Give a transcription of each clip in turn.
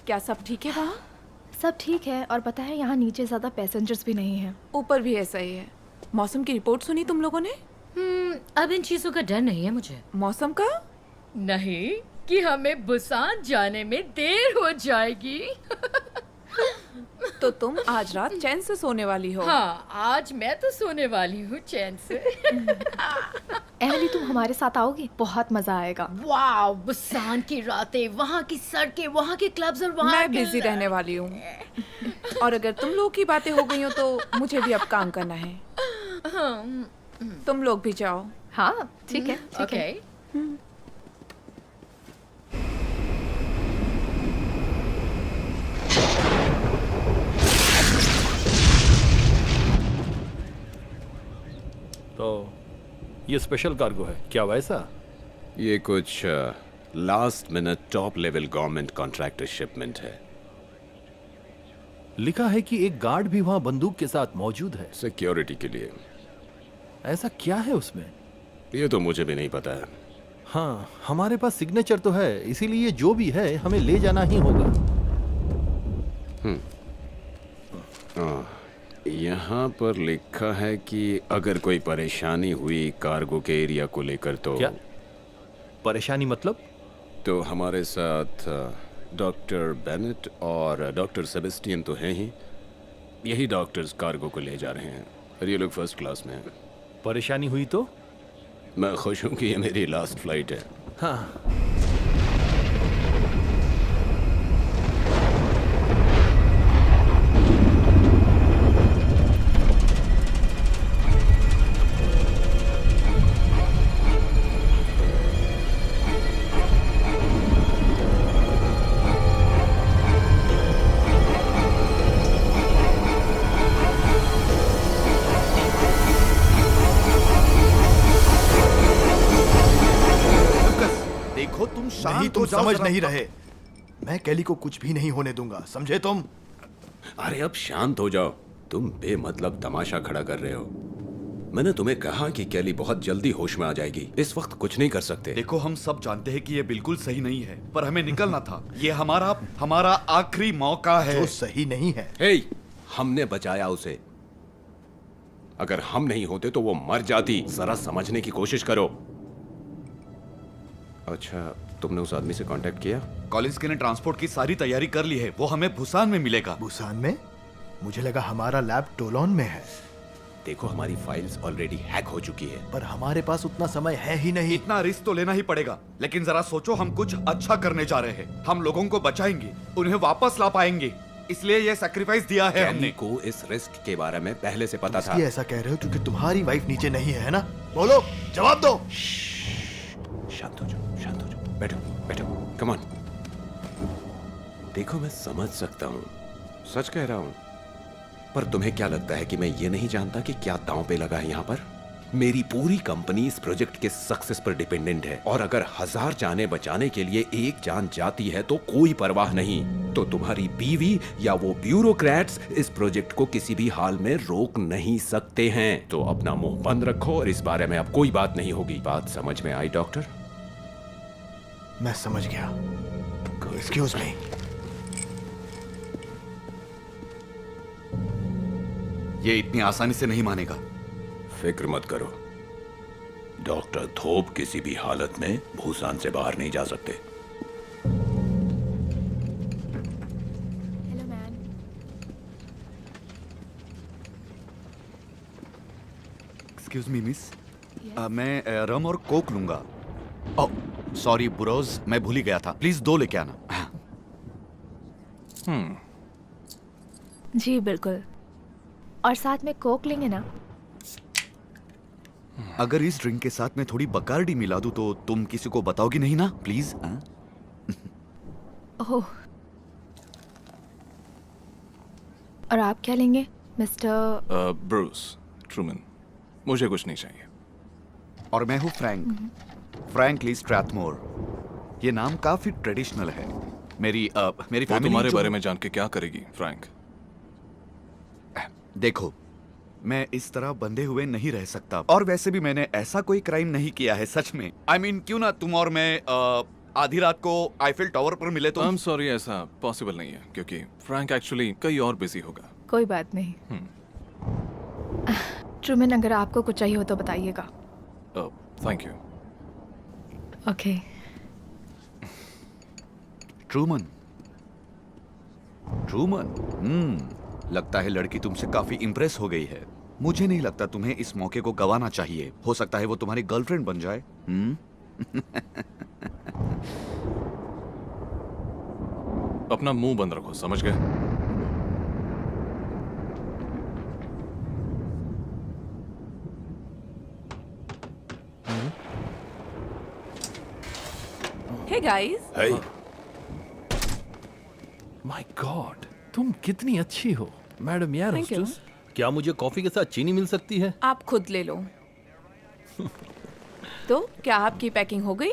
क्या सब ठीक है वहाँ? सब ठीक है, और पता है यहाँ नीचे ज़्यादा पैसेंजर्स भी नहीं हैं। ऊपर भी ऐसा ही है। मौसम की रिपोर्ट सुनी तुम लोगों ने? अब इन चीजों का डर नहीं है मुझे। मौसम का? नहीं, कि हमें बुसान जाने में देर हो जाएगी। तो तुम आज रात चैन से सोने वाली हो। हाँ, आज मैं तो सोने वाली हूँ चैन से। एमिली, तुम हमारे साथ आओगी? बहुत मजा आएगा। वाह, बुसान की रातें, वहाँ की सड़कें, वहाँ के क्लब्स और वहाँ मैं बिजी रहने वाली हूँ। और अगर तुम लोग की बातें हो गई हो तो मुझे भी अब काम करना है। तुम लोग भी जाओ। हाँ ठीक है, ठीक है। ओके। तो ये स्पेशल कार्गो है क्या वैसा? ये कुछ last minute top level government contractor shipment है। लिखा है कि एक गार्ड भी वहां बंदूक के साथ मौजूद है। सिक्योरिटी के लिए। ऐसा क्या है उसमें? ये तो मुझे भी नहीं पता है। हाँ, हमारे पास सिग्नेचर तो है, इसीलिए जो भी है हमें ले जाना ही होगा। यहाँ पर लिखा है कि अगर कोई परेशानी हुई कार्गो के एरिया को लेकर तो क्या परेशानी मतलब? तो हमारे साथ डॉक्टर बेनेट और डॉक्टर सेबेस्टियन तो हैं ही। यही डॉक्टर्स कार्गो को ले जा रहे हैं और ये लोग फर्स्ट क्लास में हैं। परेशानी हुई तो? मैं खुश हूँ कि ये मेरी लास्ट फ्लाइट है। हाँ, देखो तुम नहीं, शांत तुम हो जाओ समझ जरा। नहीं रहे। मैं कैली को कुछ भी नहीं होने दूंगा, समझे तुम? अरे अब शांत हो जाओ। तुम बेमतलब तमाशा खड़ा कर रहे हो। मैंने तुम्हें कहा कि कैली बहुत जल्दी होश में आ जाएगी। इस वक्त कुछ नहीं कर सकते। देखो हम सब जानते हैं कि ये बिल्कुल सही नहीं है, पर हमें निकलना था। ये हमारा आखिरी मौका है। जो सही नहीं है। हे, हमने बचाया उसे। अगर हम नहीं होते तो वो मर जाती। जरा समझने की कोशिश करो। अच्छा, तुमने उस आदमी से कांटेक्ट किया? कॉलिंस ने ट्रांसपोर्ट की सारी तैयारी कर ली है। वो हमें भूसान में मिलेगा। बुसान में? मुझे लगा हमारा लैब टोलोन में है। देखो, हमारी फाइल्स ऑलरेडी हैक हो चुकी है। पर हमारे पास उतना समय है ही नहीं। इतना रिस्क तो लेना ही पड़ेगा। लेकिन जरा सोचो, हम कुछ अच्छा करने जा रहे हैं। हम लोगों को बचाएंगे, उन्हें वापस ला पाएंगे। इसलिए ये सैक्रिफाइस दिया है हमने। कैली को इस रिस्क के बारे में पहले से पता था। इसलिए ऐसा कह रहे हो क्योंकि तुम्हारी वाइफ नीचे नहीं है ना? बोलो, जवाब दो। शांत हो जाओ, शांत हो जाओ। बैठो, बैठो, कम ऑन। देखो, मैं समझ सकता हूँ, सच कह रहा हूँ। पर तुम्हें क्या लगता है कि मैं ये नहीं जानता कि क्या दांव पे लगा है यहाँ पर? मेरी पूरी कंपनी इस प्रोजेक्ट के सक्सेस पर डिपेंडेंट है। और अगर 1000 जानें बचाने के लिए एक जान जाती है तो कोई परवाह नहीं। तो तुम्हारी बीवी या वो ब्यूरोक्रेट्स इस प्रोजेक्ट को किसी भी हाल में रोक नहीं सकते हैं। तो अपना मुंह बंद रखो और इस बारे में अब कोई बात नहीं होगी। बात समझ में आई डॉक्टर? मैं समझ गया। Excuse me. ये इतनी आसानी से नहीं मानेगा। फिक्र मत करो। डॉक्टर थोप किसी भी हालत में भूसान से बाहर नहीं जा सकते। Hello ma'am. Excuse me miss, मैं रम और कोक लूंगा। ओह सॉरी बुरोज, मैं भूल ही गया था। प्लीज 2 लेके आना। जी बिल्कुल, और साथ में कोक लेंगे ना? अगर इस ड्रिंक के साथ में थोड़ी बकार्डी मिला दूं तो तुम किसी को बताओगी नहीं ना? प्लीज। ओह, और आप क्या लेंगे मिस्टर? Bruce Truman. मुझे कुछ नहीं चाहिए। और मैं हूँ फ्रैंक ली स्ट्रैथमोर। ये नाम काफी ट्रेडिशनल है। मेरी वो फैमिली तुम्हारे बारे में जान के क्या करेगी फ्रैंक? देखो, मैं इस तरह बंधे हुए नहीं रह सकता। और वैसे भी मैंने ऐसा कोई क्राइम नहीं किया है, सच में। I mean, क्यों ना तुम और मैं आधी रात को आईफिल टावर पर मिले तो आई एम सॉरी, ऐसा पॉसिबल नहीं है क्योंकि फ्रैंक एक्चुअली कहीं और बिजी होगा। कोई बात नहीं। ट्रूमैन, अगर आपको कुछ चाहिए हो तो बताइएगा। Thank you. ओके। ट्रूमन, लगता है लड़की तुमसे काफी इम्प्रेस हो गई है। मुझे नहीं लगता तुम्हें इस मौके को गंवाना चाहिए। हो सकता है वो तुम्हारी गर्लफ्रेंड बन जाए। अपना मुंह बंद रखो, समझ गए? Hey guys, hey, my god, तुम कितनी अच्छी हो मैडम। यार Thank you. होस्टेस, क्या मुझे कॉफी के साथ चीनी मिल सकती है? आप खुद ले लो। तो क्या आपकी पैकिंग हो गई?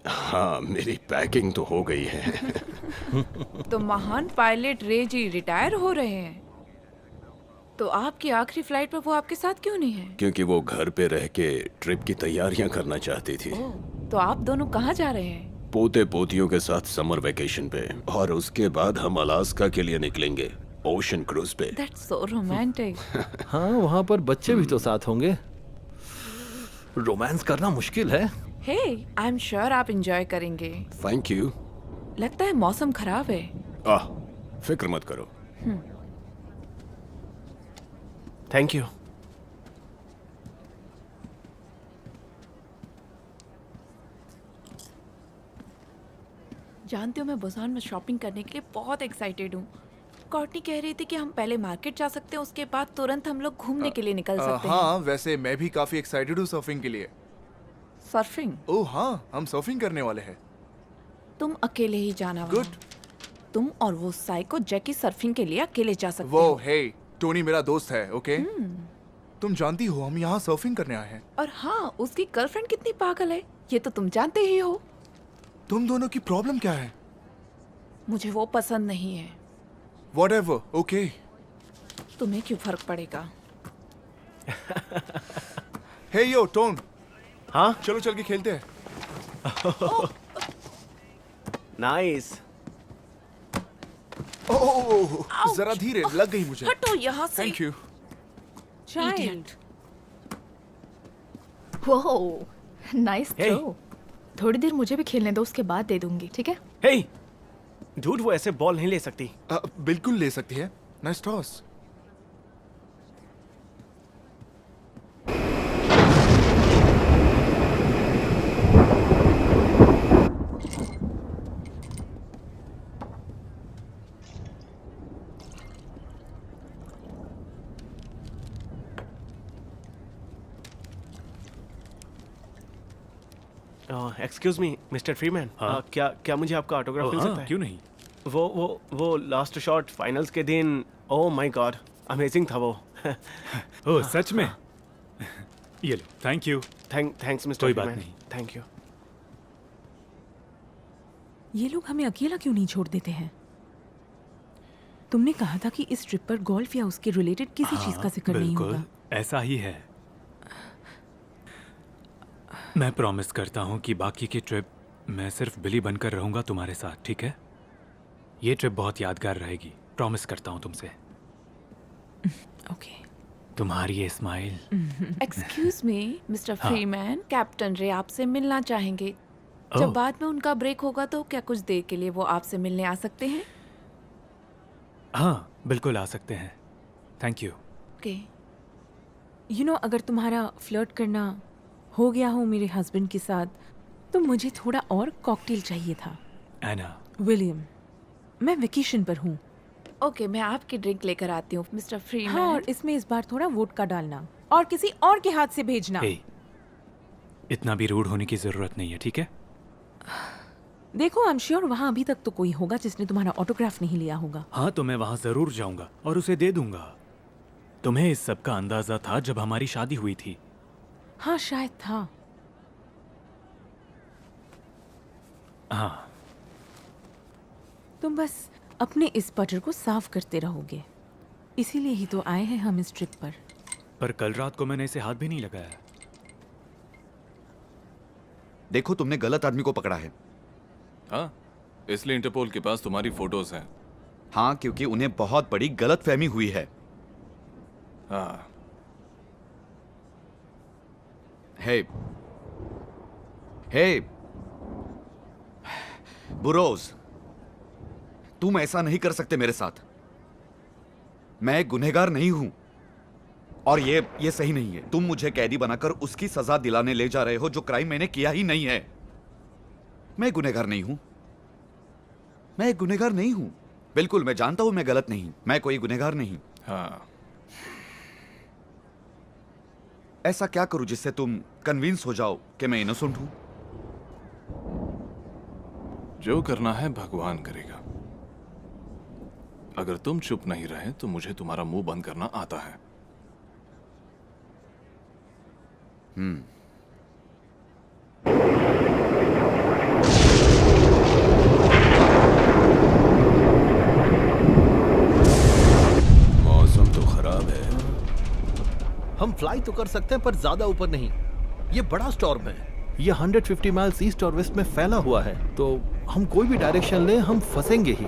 हाँ, मेरी पैकिंग तो हो गई है। तो महान पायलट रे जी रिटायर हो रहे हैं, तो आपकी आखिरी फ्लाइट पर वो आपके साथ क्यों नहीं है? क्योंकि वो घर पे रह के ट्रिप की तैयारियां करना चाहती थी। ओह, तो आप दोनों कहाँ जा रहे हैं? पोते पोतियों के साथ समर वेकेशन पे, और उसके बाद हम अलास्का के लिए निकलेंगे ओशन क्रूज पे। That's so romantic. हाँ, वहाँ पर बच्चे भी तो साथ होंगे। रोमांस करना मुश्किल है। Hey, I'm sure आप एंजॉय करेंगे। Thank you. लगता है मौसम खराब है। फिक्र मत करो। Thank you. जानते हो, मैं बुसान में शॉपिंग करने के लिए बहुत एक्साइटेड हूँ। कॉर्टनी कह रही थी कि हम पहले मार्केट जा सकते हैं, उसके बाद तुरंत हम लोग घूमने के लिए निकल सकते हैं। हाँ, वैसे मैं भी काफी एक्साइटेड हूँ सर्फिंग के लिए। सर्फिंग? ओह हाँ, हम सर्फिंग करने वाले हैं। तुम अकेले ही जाना वहाँ। गुड। तुम और वो साइको जैकी सर्फिंग के लिए अकेले जा सकते वो हो। हे, टोनी मेरा दोस्त है, ओके? तुम जानती हो हम यहाँ सर्फिंग करने आए हैं। और हाँ, उसकी गर्लफ्रेंड कितनी पागल है, ये तो तुम जानते ही हो। तुम दोनों की प्रॉब्लम क्या है? मुझे वो पसंद नहीं है। Whatever, okay. तुम्हें क्यों फर्क पड़ेगा? हे यो टोन, हाँ, चलो चल के खेलते हैं। नाइस। ओह, जरा धीरे, लग गई मुझे। हटो यहाँ से। Thank you. Idiot. वो नाइस Hey. थ्रो। थोड़ी देर मुझे भी खेलने दो, उसके बाद दे दूंगी, ठीक है? हे, डूड, वो ऐसे बॉल नहीं ले सकती। बिल्कुल ले सकती है। Nice toss. Excuse me mister Freeman, क्या मुझे आपका ऑटोग्राफ मिल सकता है? क्यों नहीं? वो लास्ट शॉट फाइनल्स के दिन, ओह माय गॉड, अमेजिंग था वो। ओह, सच में? ये लो, थैंक यू। थैंक्स मिस्टर कोई बात फ्रीमैन, नहीं। Thank you. ये लोग हमें अकेला क्यों नहीं छोड़ देते हैं? तुमने कहा था कि इस ट्रिप पर गोल्फ या उसके रिलेटेड किसी चीज का जिक्र नहीं बिल्कुल, होगा। ऐसा ही है। मैं प्रॉमिस करता हूँ कि बाकी की ट्रिप मैं सिर्फ बिली बनकर रहूंगा तुम्हारे साथ, ठीक है? ये ट्रिप बहुत यादगार रहेगी, प्रॉमिस करता हूँ तुमसे। ओके। तुम्हारी ये smile. Excuse me mister Freeman, captain रे आपसे मिलना चाहेंगे। जब ओह। बाद में उनका ब्रेक होगा तो क्या कुछ देर के लिए वो आपसे मिलने आ सकते हैं? हाँ, बिल्कुल आ सकते हैं। Thank you. Okay. You know, अगर तुम्हारा फ्लर्ट करना हो गया हो मेरे हस्बैंड के साथ, तो मुझे थोड़ा और कॉकटेल चाहिए था। एना। विलियम, मैं वेकेशन पर हूँ। ओके, मैं आपकी ड्रिंक लेकर आती हूँ मिस्टर फ्रीमैन। हाँ, और इसमें इस बार थोड़ा वोडका डालना और किसी और के हाथ से भेजना। हे, इतना भी रूड होने की जरूरत नहीं है, ठीक है? देखो, आई एम श्योर वहाँ अभी तक तो कोई होगा जिसने तुम्हारा ऑटोग्राफ नहीं लिया होगा। हाँ, तो मैं वहां जरूर जाऊंगा और उसे दे दूंगा। तुम्हें इस सब का अंदाजा था जब हमारी शादी हुई थी। हाँ, शायद था। हाँ। तुम बस अपने इस पटर को साफ करते रहोगे, इसीलिए ही तो आए हैं हम इस ट्रिप पर। पर कल रात को मैंने इसे हाथ भी नहीं लगाया। देखो, तुमने गलत आदमी को पकड़ा है। हाँ, इसलिए इंटरपोल के पास तुम्हारी फोटोज हैं। हाँ, क्योंकि उन्हें बहुत बड़ी गलतफहमी हुई है। हाँ, हे हे बुरोज, तुम ऐसा नहीं कर सकते मेरे साथ। मैं गुनहगार नहीं हूं और ये सही नहीं है। तुम मुझे कैदी बनाकर उसकी सजा दिलाने ले जा रहे हो जो क्राइम मैंने किया ही नहीं है। मैं गुनहगार नहीं हूं, मैं गुनहगार नहीं हूं। बिल्कुल, मैं जानता हूं मैं गलत नहीं, मैं कोई गुनहगार नहीं। हाँ, ऐसा क्या करूं जिससे तुम कन्विंस हो जाओ कि मैं इनोसेंट हूं? जो करना है भगवान करेगा। अगर तुम चुप नहीं रहे तो मुझे तुम्हारा मुंह बंद करना आता है। मौसम तो खराब है। हम फ्लाई तो कर सकते हैं पर ज्यादा ऊपर नहीं। ये बड़ा स्टॉर्म है। ये 150 माइल्स ईस्ट और वेस्ट में फैला हुआ है, तो हम कोई भी डायरेक्शन लें हम फंसेंगे ही।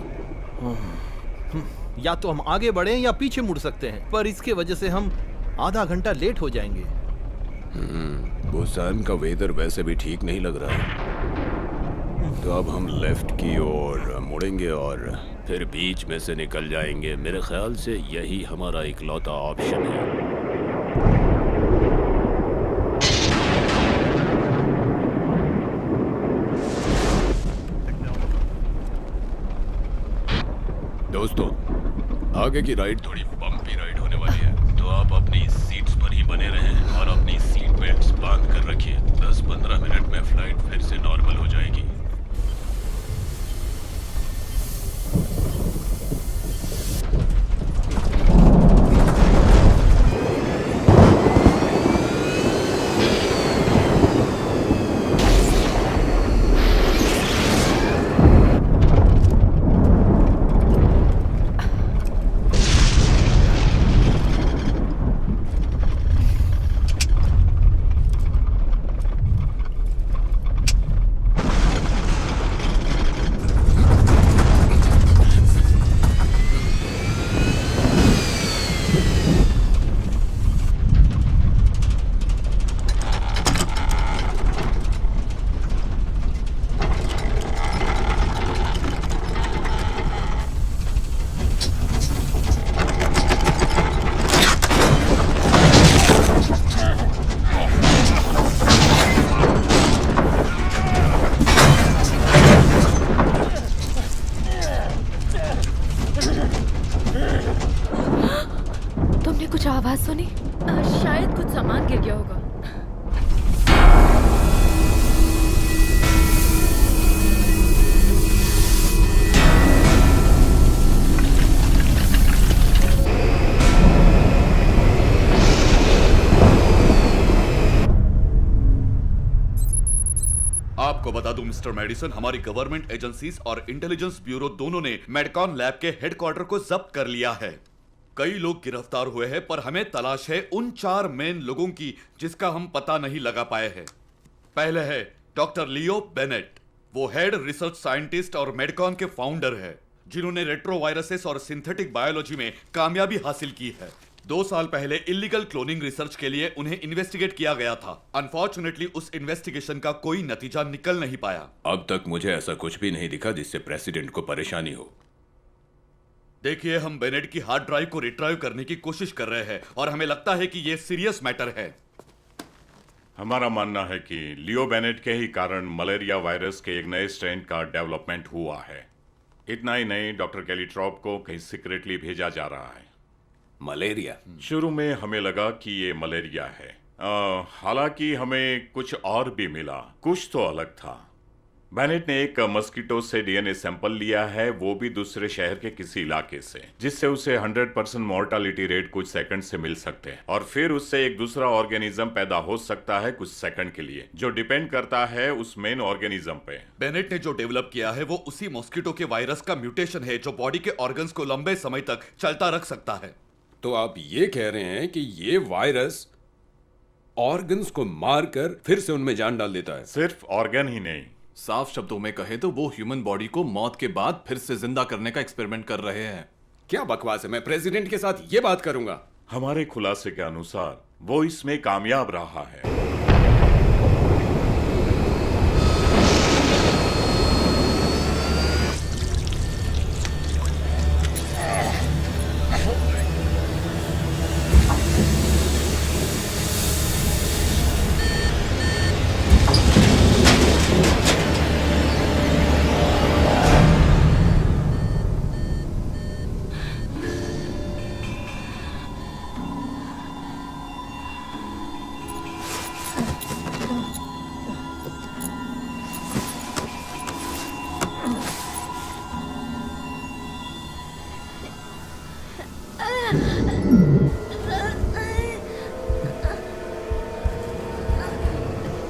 या तो हम आगे बढ़ें या पीछे मुड़ सकते हैं, पर इसके वजह से हम आधा घंटा लेट हो जाएंगे। बुसान का वेदर वैसे भी ठीक नहीं लग रहा है। तो अब हम लेफ्ट की ओर मुड़ेंगे और फिर बीच में से निकल जाएंगे। मेरे ख्याल से यही हमारा इकलौता ऑप्शन है। दोस्तों, आगे की राइड थोड़ी बम्पी राइड होने वाली है, तो आप अपनी सीट्स पर ही बने रहें और अपनी सीट बेल्ट्स बांध कर रखिए। 10-15 मिनट में फ्लाइट फिर से नॉर्मल हो जाएगी। तुमने कुछ आवाज सुनी? शायद कुछ सामान गिर गया होगा। आपको बता दूं मिस्टर मेडिसन, हमारी गवर्नमेंट एजेंसीज और इंटेलिजेंस ब्यूरो दोनों ने मेडकॉन लैब के हेडक्वार्टर को जब्त कर लिया है। कई लोग गिरफ्तार हुए हैं, पर हमें तलाश है उन 4 मेन लोगों की जिसका हम पता नहीं लगा पाए हैं। पहले है डॉक्टर लियो बेनेट। वो हेड रिसर्च साइंटिस्ट और मेडकॉन के फाउंडर है, जिन्होंने रेट्रोवायरसेस और सिंथेटिक बायोलॉजी में कामयाबी हासिल की है। 2 साल पहले इलीगल क्लोनिंग रिसर्च के लिए उन्हें इन्वेस्टिगेट किया गया था। अनफॉर्चुनेटली उस इन्वेस्टिगेशन का कोई नतीजा निकल नहीं पाया। अब तक मुझे ऐसा कुछ भी नहीं दिखा जिससे प्रेसिडेंट को परेशानी हो। देखिए, हम बेनेट की हार्ड ड्राइव को रिट्राइव करने की कोशिश कर रहे हैं और हमें लगता है कि यह सीरियस मैटर है। हमारा मानना है कि लियो बेनेट के ही कारण मलेरिया वायरस के एक नए स्ट्रेन का डेवलपमेंट हुआ है। इतना ही नहीं, डॉक्टर कैलीट्रॉप को कहीं सीक्रेटली भेजा जा रहा है। मलेरिया? शुरू में हमें लगा कि ये मलेरिया है, हालांकि हमें कुछ और भी मिला, कुछ तो अलग था। बेनेट ने एक मस्कीटो से डीएनए सैंपल लिया है, वो भी दूसरे शहर के किसी इलाके से, जिससे उसे 100% मोर्टालिटी रेट कुछ सेकंड से मिल सकते हैं, और फिर उससे एक दूसरा ऑर्गेनिज्म पैदा हो सकता है कुछ सेकंड के लिए, जो डिपेंड करता है उस मेन ऑर्गेनिज्म पे। बेनेट ने जो डेवलप किया है वो उसी मॉस्किटो के वायरस का म्यूटेशन है, जो बॉडी के ऑर्गन्स को लंबे समय तक चलता रख सकता है। तो आप ये कह रहे हैं कि ये वायरस ऑर्गन्स को मारकर फिर से उनमें जान डाल देता है? सिर्फ ऑर्गन ही नहीं, साफ शब्दों में कहे तो वो ह्यूमन बॉडी को मौत के बाद फिर से जिंदा करने का एक्सपेरिमेंट कर रहे हैं। क्या बकवास है, मैं प्रेसिडेंट के साथ ये बात करूंगा। हमारे खुलासे के अनुसार वो इसमें कामयाब रहा है।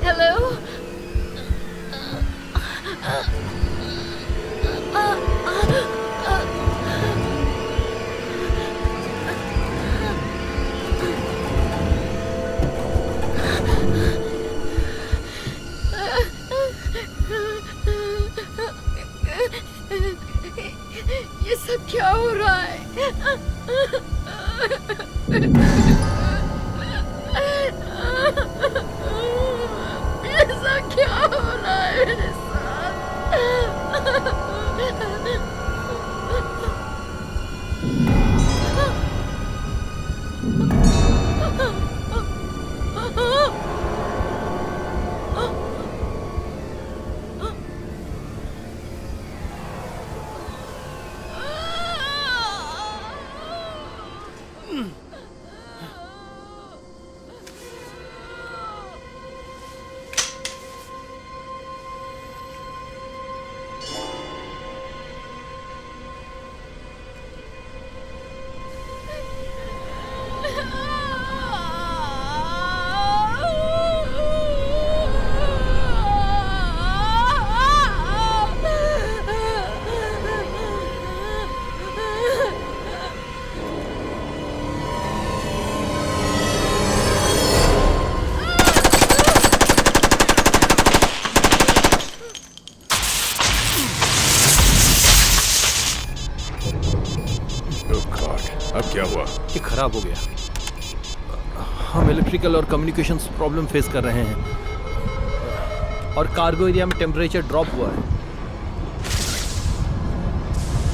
हेलो। ये सब क्या हो रहा है? ऐसा क्या हो रहा है मेरे अब क्या हुआ? ये खराब हो गया। हम इलेक्ट्रिकल और कम्युनिकेशंस प्रॉब्लम फेस कर रहे हैं और कार्गो एरिया में टेम्परेचर ड्रॉप हुआ है।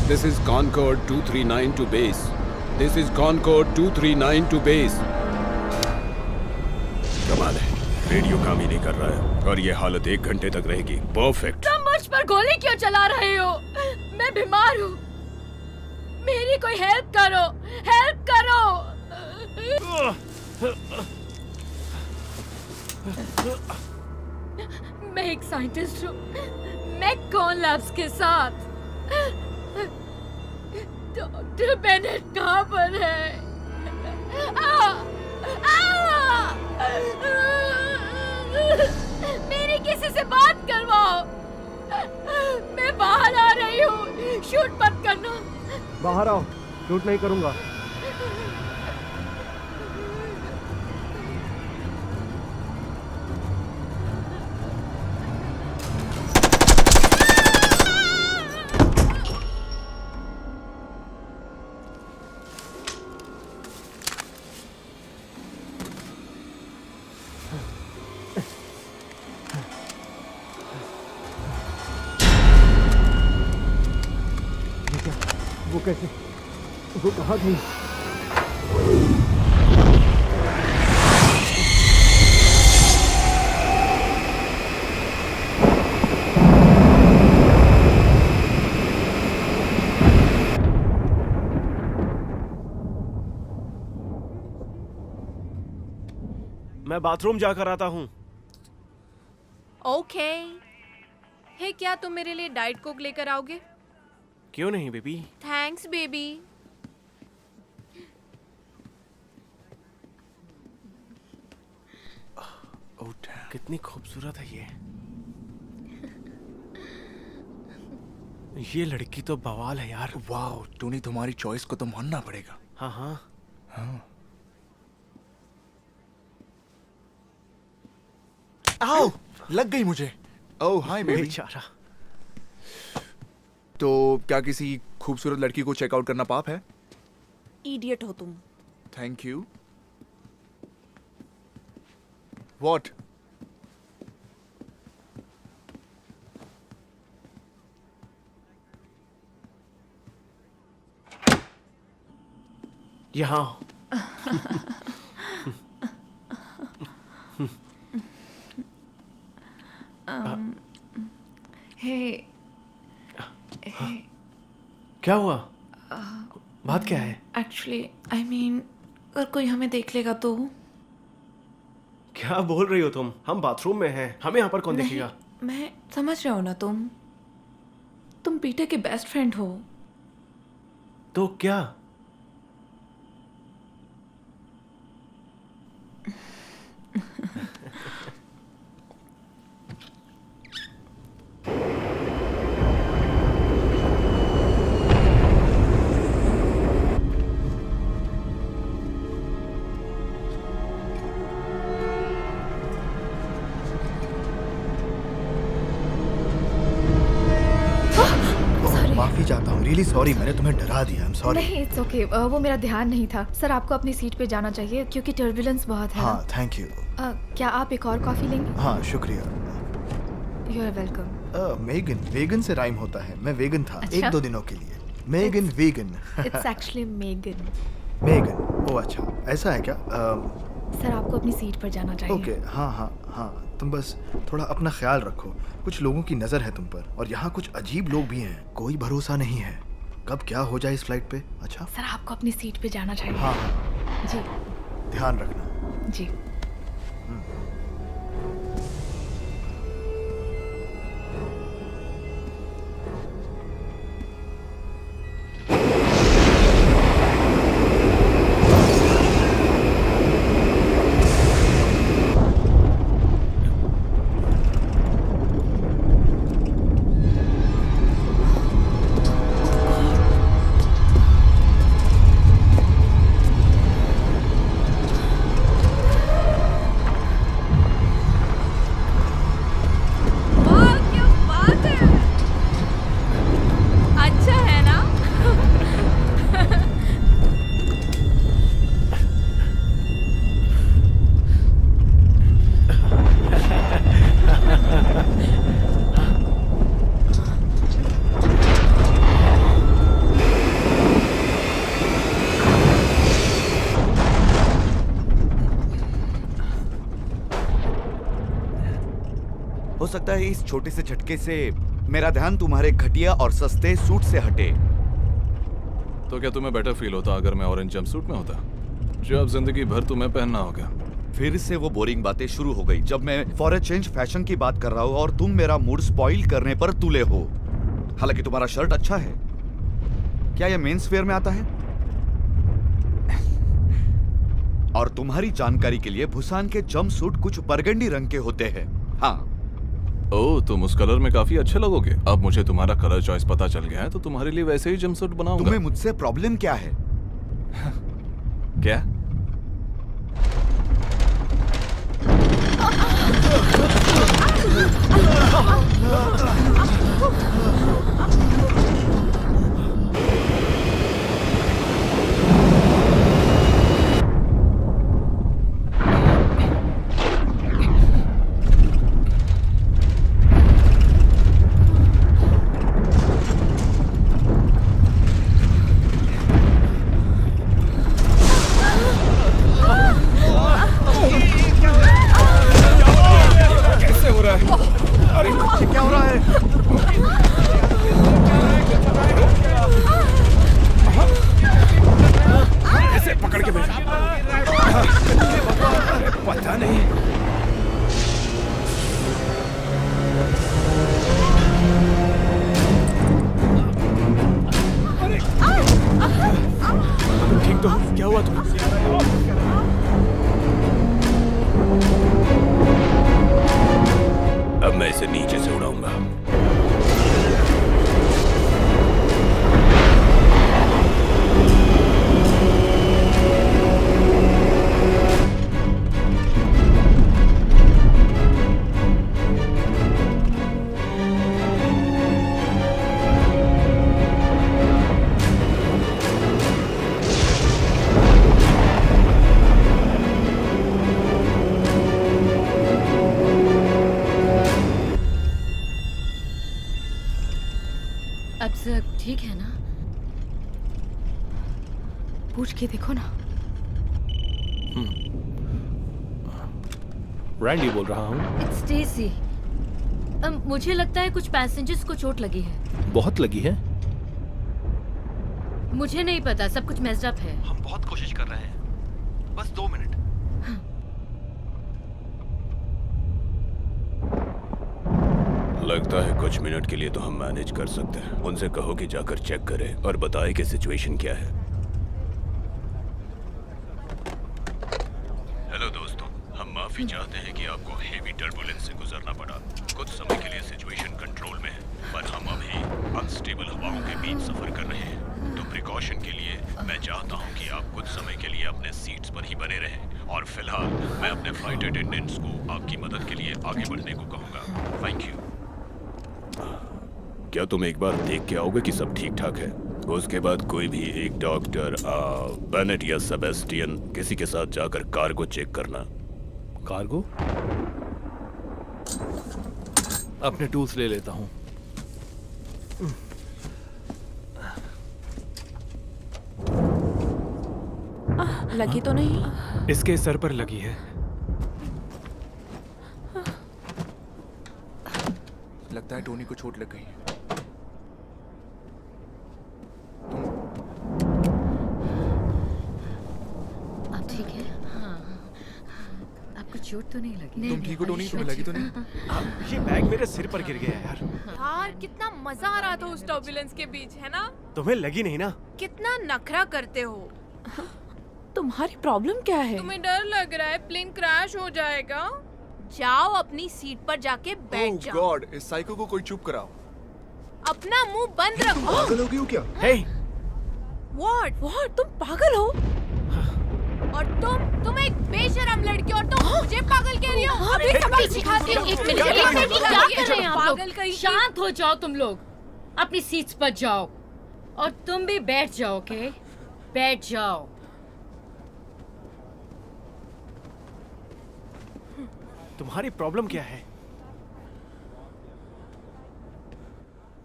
This is Concorde 239 to base. This is Concorde 239 to base. कमाल है, रेडियो काम ही नहीं कर रहा है और ये हालत 1 घंटे तक रहेगी। परफेक्ट। तुम मुझ पर गोली क्यों चला रहे हो? मैं बीमार हूँ, मेरी कोई हेल्प करो, हेल्प करो। मैं एक साइंटिस्ट हूँ, मैककॉन लैब्स के साथ। डॉक्टर बेनेट कहाँ पर है? मेरी किसी से बात करवाओ, मैं बाहर आ रही हूँ, शूट मत करना। बाहर आओ, शूट नहीं करूंगा। वो कैसे, वो कहाँ गई? मैं बाथरूम जाकर आता हूँ। ओके। हे, क्या तुम मेरे लिए डाइट कोक लेकर आओगे? क्यों नहीं बेबी? Thanks baby. ओह कितनी खूबसूरत है ये लड़की तो बवाल है यार। वाह टोनी, तुम्हारी चॉइस को तो मानना पड़ेगा। हाँ हाँ हाँ। आओ, लग गई मुझे। ओह हाय बेबी। बेचारा। तो क्या किसी खूबसूरत लड़की को चेकआउट करना पाप है? इडियट हो तुम। Thank you. व्हाट? यहाँ हे क्या हुआ? बात क्या है? एक्चुअली आई मीन अगर कोई हमें देख लेगा तो? क्या बोल रही हो तुम? हम बाथरूम में हैं, हमें यहाँ पर कौन नहीं, देखेगा? मैं समझ रहा हूँ ना तुम पीटर के बेस्ट फ्रेंड हो। तो क्या? माफी चाहता हूँ, रियली सॉरी, मैंने तुम्हें डरा दिया। I am sorry. नहीं, इट्स ओके। वो मेरा ध्यान नहीं था। सर, आपको अपनी सीट पे जाना चाहिए क्योंकि टर्बुलेंस बहुत है। हाँ, थैंक यू। क्या आप एक और कॉफी लेंगे? हाँ, शुक्रिया। You are welcome. Megan, vegan से राइम होता है। मैं वेगन था अच्छा? 1-2 दिनों के लिए। Megan vegan. It's actually Megan. Megan, oh अच्छा, ऐसा है क्या? सर, आपको अपनी सीट पर जाना चाहिए। ओके, हाँ हाँ हाँ, तुम बस थोड़ा अपना ख्याल रखो। कुछ लोगों की नज़र है तुम पर, और यहाँ कुछ अजीब लोग भी हैं। कोई भरोसा नहीं है, कब क्या हो जाए इस फ्लाइट पे। अच्छा सर, आपको अपनी सीट पे जाना चाहिए। हाँ, जी ध्यान रखना। जी। अच्छा है ना? हो सकता है इस छोटे से झटके से मेरा ध्यान तुम्हारे घटिया और सस्ते सूट से हटे। तो क्या तुम्हें बेटर फील होता अगर मैं ऑरेंज जंपसूट में होता, जो अब जिंदगी भर तुम्हें पहनना होगा? फिर से वो बोरिंग बातें शुरू हो गई जब मैं फॉर अ चेंज फैशन की बात कर रहा हूँ और तुम मेरा मूड स्पॉइल करने पर तुले हो। हालांकि तुम्हारा शर्ट अच्छा है। क्या यह मेंस वेयर में आता है? और तुम्हारी जानकारी के लिए भूसान के जंपसूट कुछ बरगंडी रंग के होते हैं। हाँ, ओह, तुम उस कलर में काफी अच्छे लगोगे। अब मुझे तुम्हारा कलर चॉइस पता चल गया है, तो तुम्हारे लिए वैसे ही जंपसूट बनाऊंगा। तुम्हें मुझसे प्रॉब्लम क्या है? क्या? कैसे हो रहा है? अरे क्या हो रहा है? अब सब ठीक है ना? पूछ के देखो ना। रैंडी बोल रहा हूँ। It's Stacey. मुझे लगता है कुछ पैसेंजर्स को चोट लगी है। बहुत लगी है? मुझे नहीं पता, सब कुछ मेस्ड अप है। हम बहुत कोशिश कर रहे हैं, बस 2 मिनट। लगता है कुछ मिनट के लिए तो हम मैनेज कर सकते हैं। उनसे कहो कि जाकर चेक करें और बताए कि सिचुएशन क्या है। हेलो दोस्तों, हम माफी चाहते हैं कि आपको हेवी टर्बुलेंस से गुजरना पड़ा। कुछ समय के लिए सिचुएशन कंट्रोल में है, पर हम अभी अनस्टेबल हवाओं के बीच सफर कर रहे हैं। तो प्रिकॉशन के लिए मैं चाहता हूं कि आप कुछ समय के लिए अपने सीट्स पर ही बने रहें। और फिलहाल मैं अपने फ्लाइट अटेंडेंट्स को आपकी मदद के लिए आगे बढ़ने को कहूँगा। Thank you. क्या तुम एक बार देख के आओगे कि सब ठीक ठाक है? उसके बाद कोई भी एक डॉक्टर बेनेट या सेबेस्टियन किसी के साथ जाकर कार्गो चेक करना। कार्गो? अपने टूल्स ले लेता हूँ। लगी तो नहीं? इसके सर पर लगी है। लगता है टोनी को चोट लग गई है। आप ठीक है? हाँ। आपको चोट तो नहीं लगी? तुम ठीक हो टोनी? तुम्हें लगी तो नहीं? ये बैग मेरे सिर पर गिर गया यार। यार कितना मजा आ रहा था उस टर्बुलेंस के बीच, है ना? तुम्हें लगी नहीं ना? कितना नखरा करते हो। तुम्हारी प्रॉब्लम क्या है? तुम्हें डर लग रहा है प्लेन क्रैश हो जाएगा? जाओ अपनी सीट पर जाके बैठ जाओ। गॉड, इस साइको को कोई चुप कराओ। अपना मुंह बंद रखो। पागल हो गई हो क्या? हे, व्हाट? तुम पागल हो? और तुम एक बेशरम लड़की और तुम मुझे पागल कह रही हो? अभी सबक सिखाती हूँ। एक मिनट, क्या कर रहे हैं आप पागल लोग? कहीं की। शांत हो जाओ तुम लोग। अपनी सीट्स पर जाओ और तुम भी बैठ जाओ। ओके, बैठ जाओ। तुम्हारी प्रॉब्लम क्या है?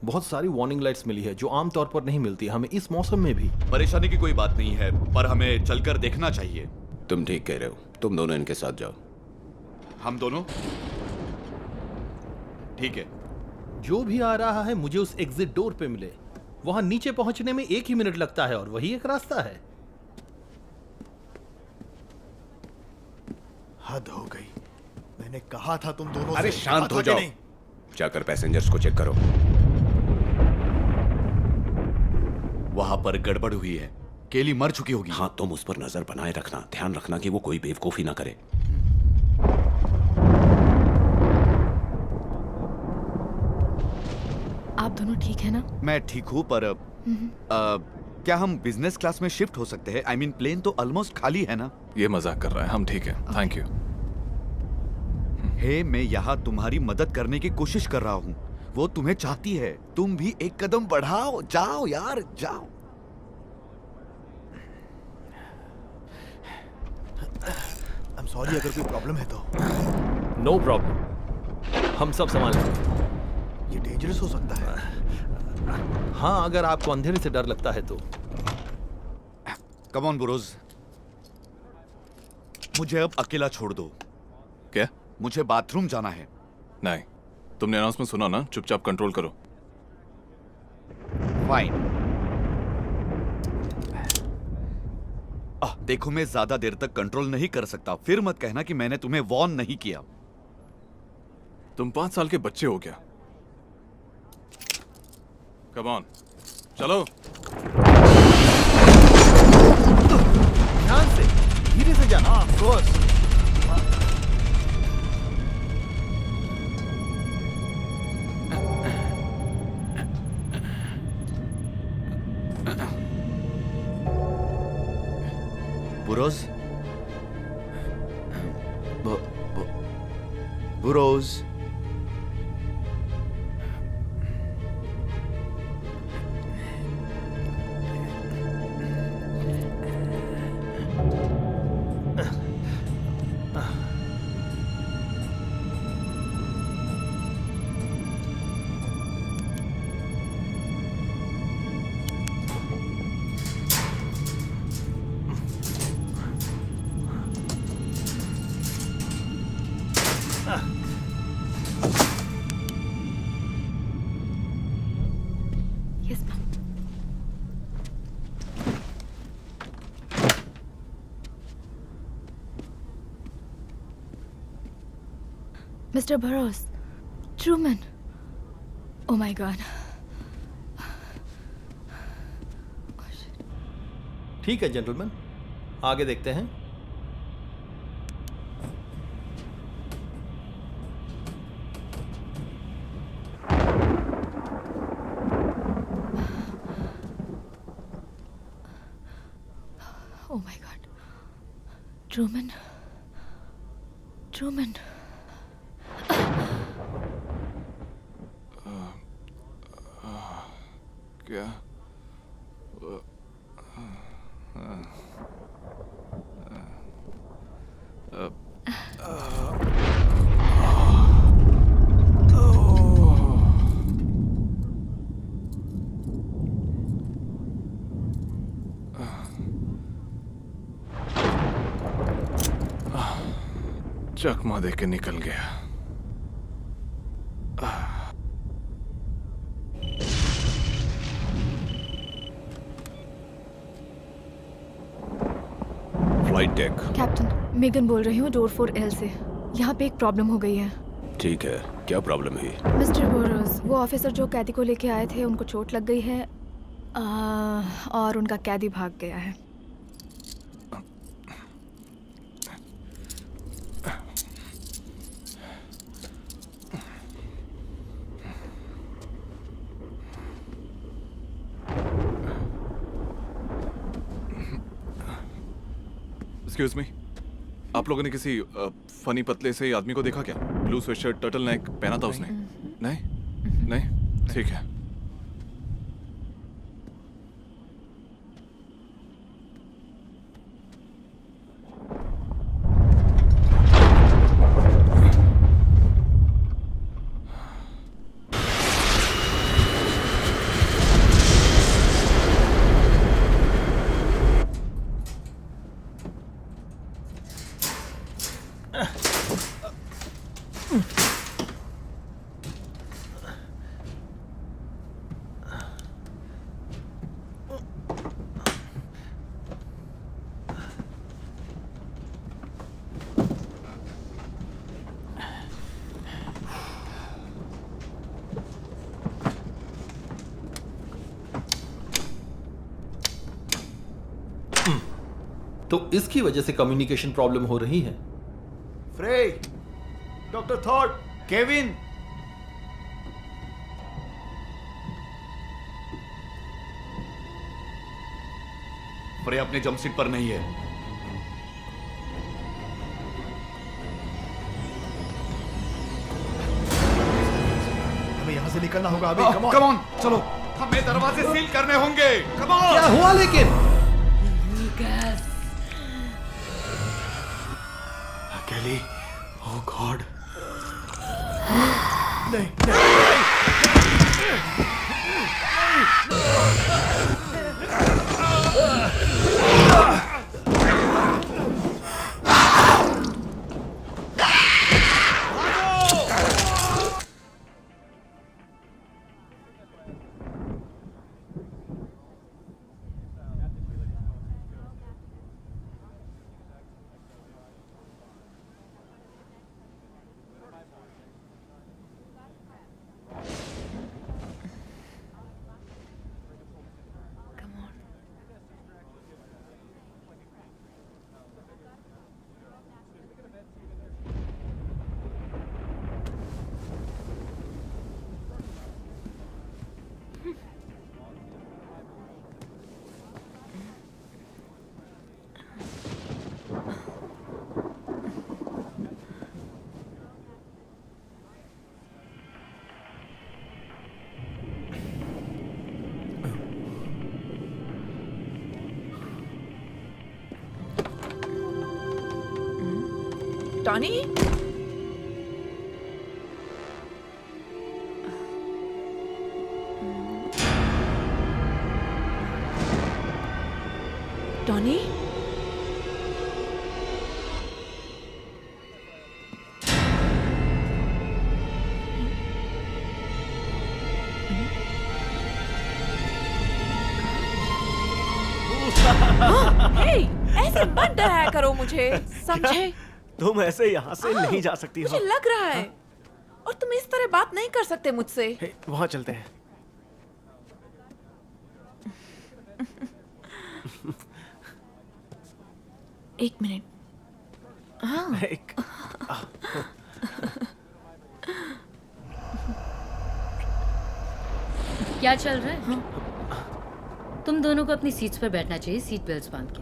बहुत सारी वार्निंग लाइट्स मिली है जो आमतौर पर नहीं मिलती हमें इस मौसम में भी। परेशानी की कोई बात नहीं है, पर हमें चलकर देखना चाहिए। तुम ठीक कह रहे हो, तुम दोनों इनके साथ जाओ। हम दोनों? ठीक है। जो भी आ रहा है मुझे उस एग्जिट डोर पे मिले। वहां नीचे पहुंचने में 1 ही मिनट लगता है और वही एक रास्ता है। हद हो गई। मैंने कहा था तुम दोनों अरे से। शांत कहा हो था जाओ। कि नहीं? जाकर पैसेंजर्स को चेक करो। वहां पर गड़बड़ हुई है। केली मर चुकी होगी। हाँ, तुम उस पर नजर बनाए रखना। ध्यान रखना कि वो कोई बेवकूफी ना करे। आप दोनों ठीक है ना? मैं ठीक हूँ, पर क्या हम बिजनेस क्लास में शिफ्ट हो सकते हैं? आई मीन प्लेन तो ऑलमोस्ट खाली है ना? ये मजाक कर रहा है। हम ठीक है, थैंक यू। हे, मैं यहाँ तुम्हारी मदद करने की कोशिश कर रहा हूँ। वो तुम्हें चाहती है। तुम भी एक कदम बढ़ाओ। जाओ यार, जाओ। I'm sorry अगर कोई प्रॉब्लम है तो। नो प्रॉब्लम, हम सब संभाल लेंगे। ये डेंजरस हो सकता है। हाँ, अगर आपको अंधेरे से डर लगता है तो। कम ऑन बुरोज, मुझे अब अकेला छोड़ दो। क्या? मुझे बाथरूम जाना है। नहीं, तुमने अनाउंसमेंट सुना ना? चुपचाप कंट्रोल करो। फाइन। देखो, मैं ज्यादा देर तक कंट्रोल नहीं कर सकता। फिर मत कहना कि मैंने तुम्हें वॉर्न नहीं किया। तुम 5 साल के बच्चे हो क्या? कम ऑन, चलो। ध्यान से, धीरे से जाना। Of course. Burrows, Burrows, Yes, ma'am. Mr. Burroughs, Truman. Oh my God. ठीक है जेंटलमैन, आगे देखते हैं। Oh my God. Truman. Truman. क्या? चकमा दे के निकल गया। Flight deck. कैप्टन, मेगन बोल रही हूँ डोर 4L से। यहाँ पे एक प्रॉब्लम हो गई है। ठीक है, क्या प्रॉब्लम है? मिस्टर बोरोस, वो ऑफिसर जो कैदी को लेके आए थे उनको चोट लग गई है और उनका कैदी भाग गया है। एक्सक्यूज मी, आप लोगों ने किसी फनी पतले से आदमी को देखा क्या? ब्लू स्वेटशर्ट, टर्टल नेक पहना था उसने। नहीं नहीं, ठीक है। तो इसकी वजह से कम्युनिकेशन प्रॉब्लम हो रही है। फ्रे, डॉक्टर थॉट, केविन। फ्रे अपने जंप सीट पर नहीं है। हमें यहाँ से निकलना होगा अभी। कम ऑन, चलो। हमें दरवाजे सील करने होंगे। Come on. क्या हुआ लेकिन? अकेली? ओह गॉड। नहीं, टॉनी, टॉनी, हे, ऐसे मत डराया करो मुझे, समझे? तुम ऐसे यहाँ से नहीं जा सकती मुझे हो। लग रहा है, और तुम इस तरह बात नहीं कर सकते मुझसे। हे, वहाँ चलते हैं। एक मिनट। हाँ। एक क्या चल रहा है? तुम दोनों को अपनी सीट्स पर बैठना चाहिए, सीट बेल्ट्स बांध के।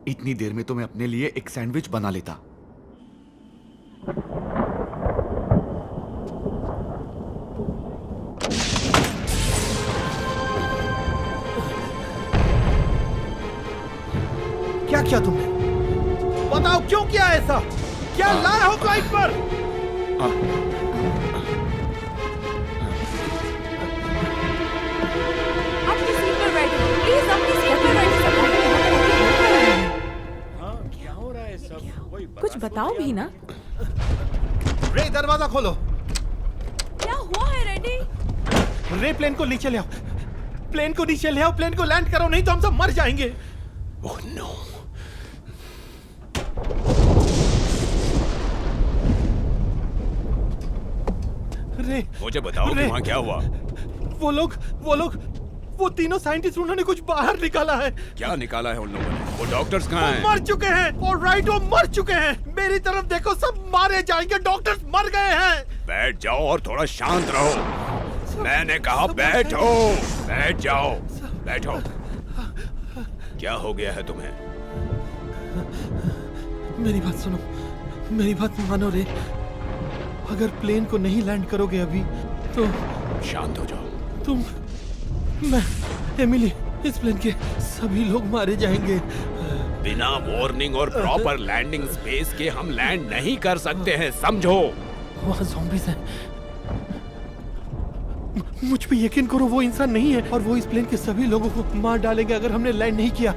इतनी देर में तो मैं अपने लिए एक सैंडविच बना लेता। क्या किया तुमने? बताओ क्यों किया ऐसा? क्या लाया हो फ्लाइट पर? अपनी सीट पर बैठो, प्लीज अपनी सीट पर बैठो। क्या हो रहा है सब? कुछ बताओ भी ना। रे दरवाजा खोलो। क्या हुआ है रेडी? रे प्लेन को नीचे ले आओ, प्लेन को नीचे ले आओ, प्लेन को लैंड करो, नहीं तो हम सब मर जाएंगे। Oh no. रे मुझे बताओ कि वहाँ क्या हुआ? वो तीनों साइंटिस्ट, उन्होंने कुछ बाहर निकाला है। क्या निकाला है उन लोगों ने? वो डॉक्टर्स कहाँ हैं? मर चुके हैं। ऑलराइट, वो मर चुके हैं। मेरी तरफ देखो, सब मारे जाएंगे, डॉक्टर्स मर गए हैं। बैठ जाओ और थोड़ा शांत रहो। मैंने कहा बैठो, बैठ जाओ, बैठो। क्या हो गया है तुम्हें? मेरी बात सुनो, मेरी बात मानो रे। अगर प्लेन को नहीं लैंड करोगे अभी तो शांत हो जाओ। मैं, एमिली, इस प्लेन के सभी लोग मारे जाएंगे। बिना वार्निंग और प्रॉपर लैंडिंग स्पेस के हम लैंड नहीं कर सकते हैं, समझो। वहाँ ज़ॉम्बीज़ हैं। मुझ पे यकीन करो, वो इंसान नहीं है और वो इस प्लेन के सभी लोगों को मार डालेंगे अगर हमने लैंड नहीं किया।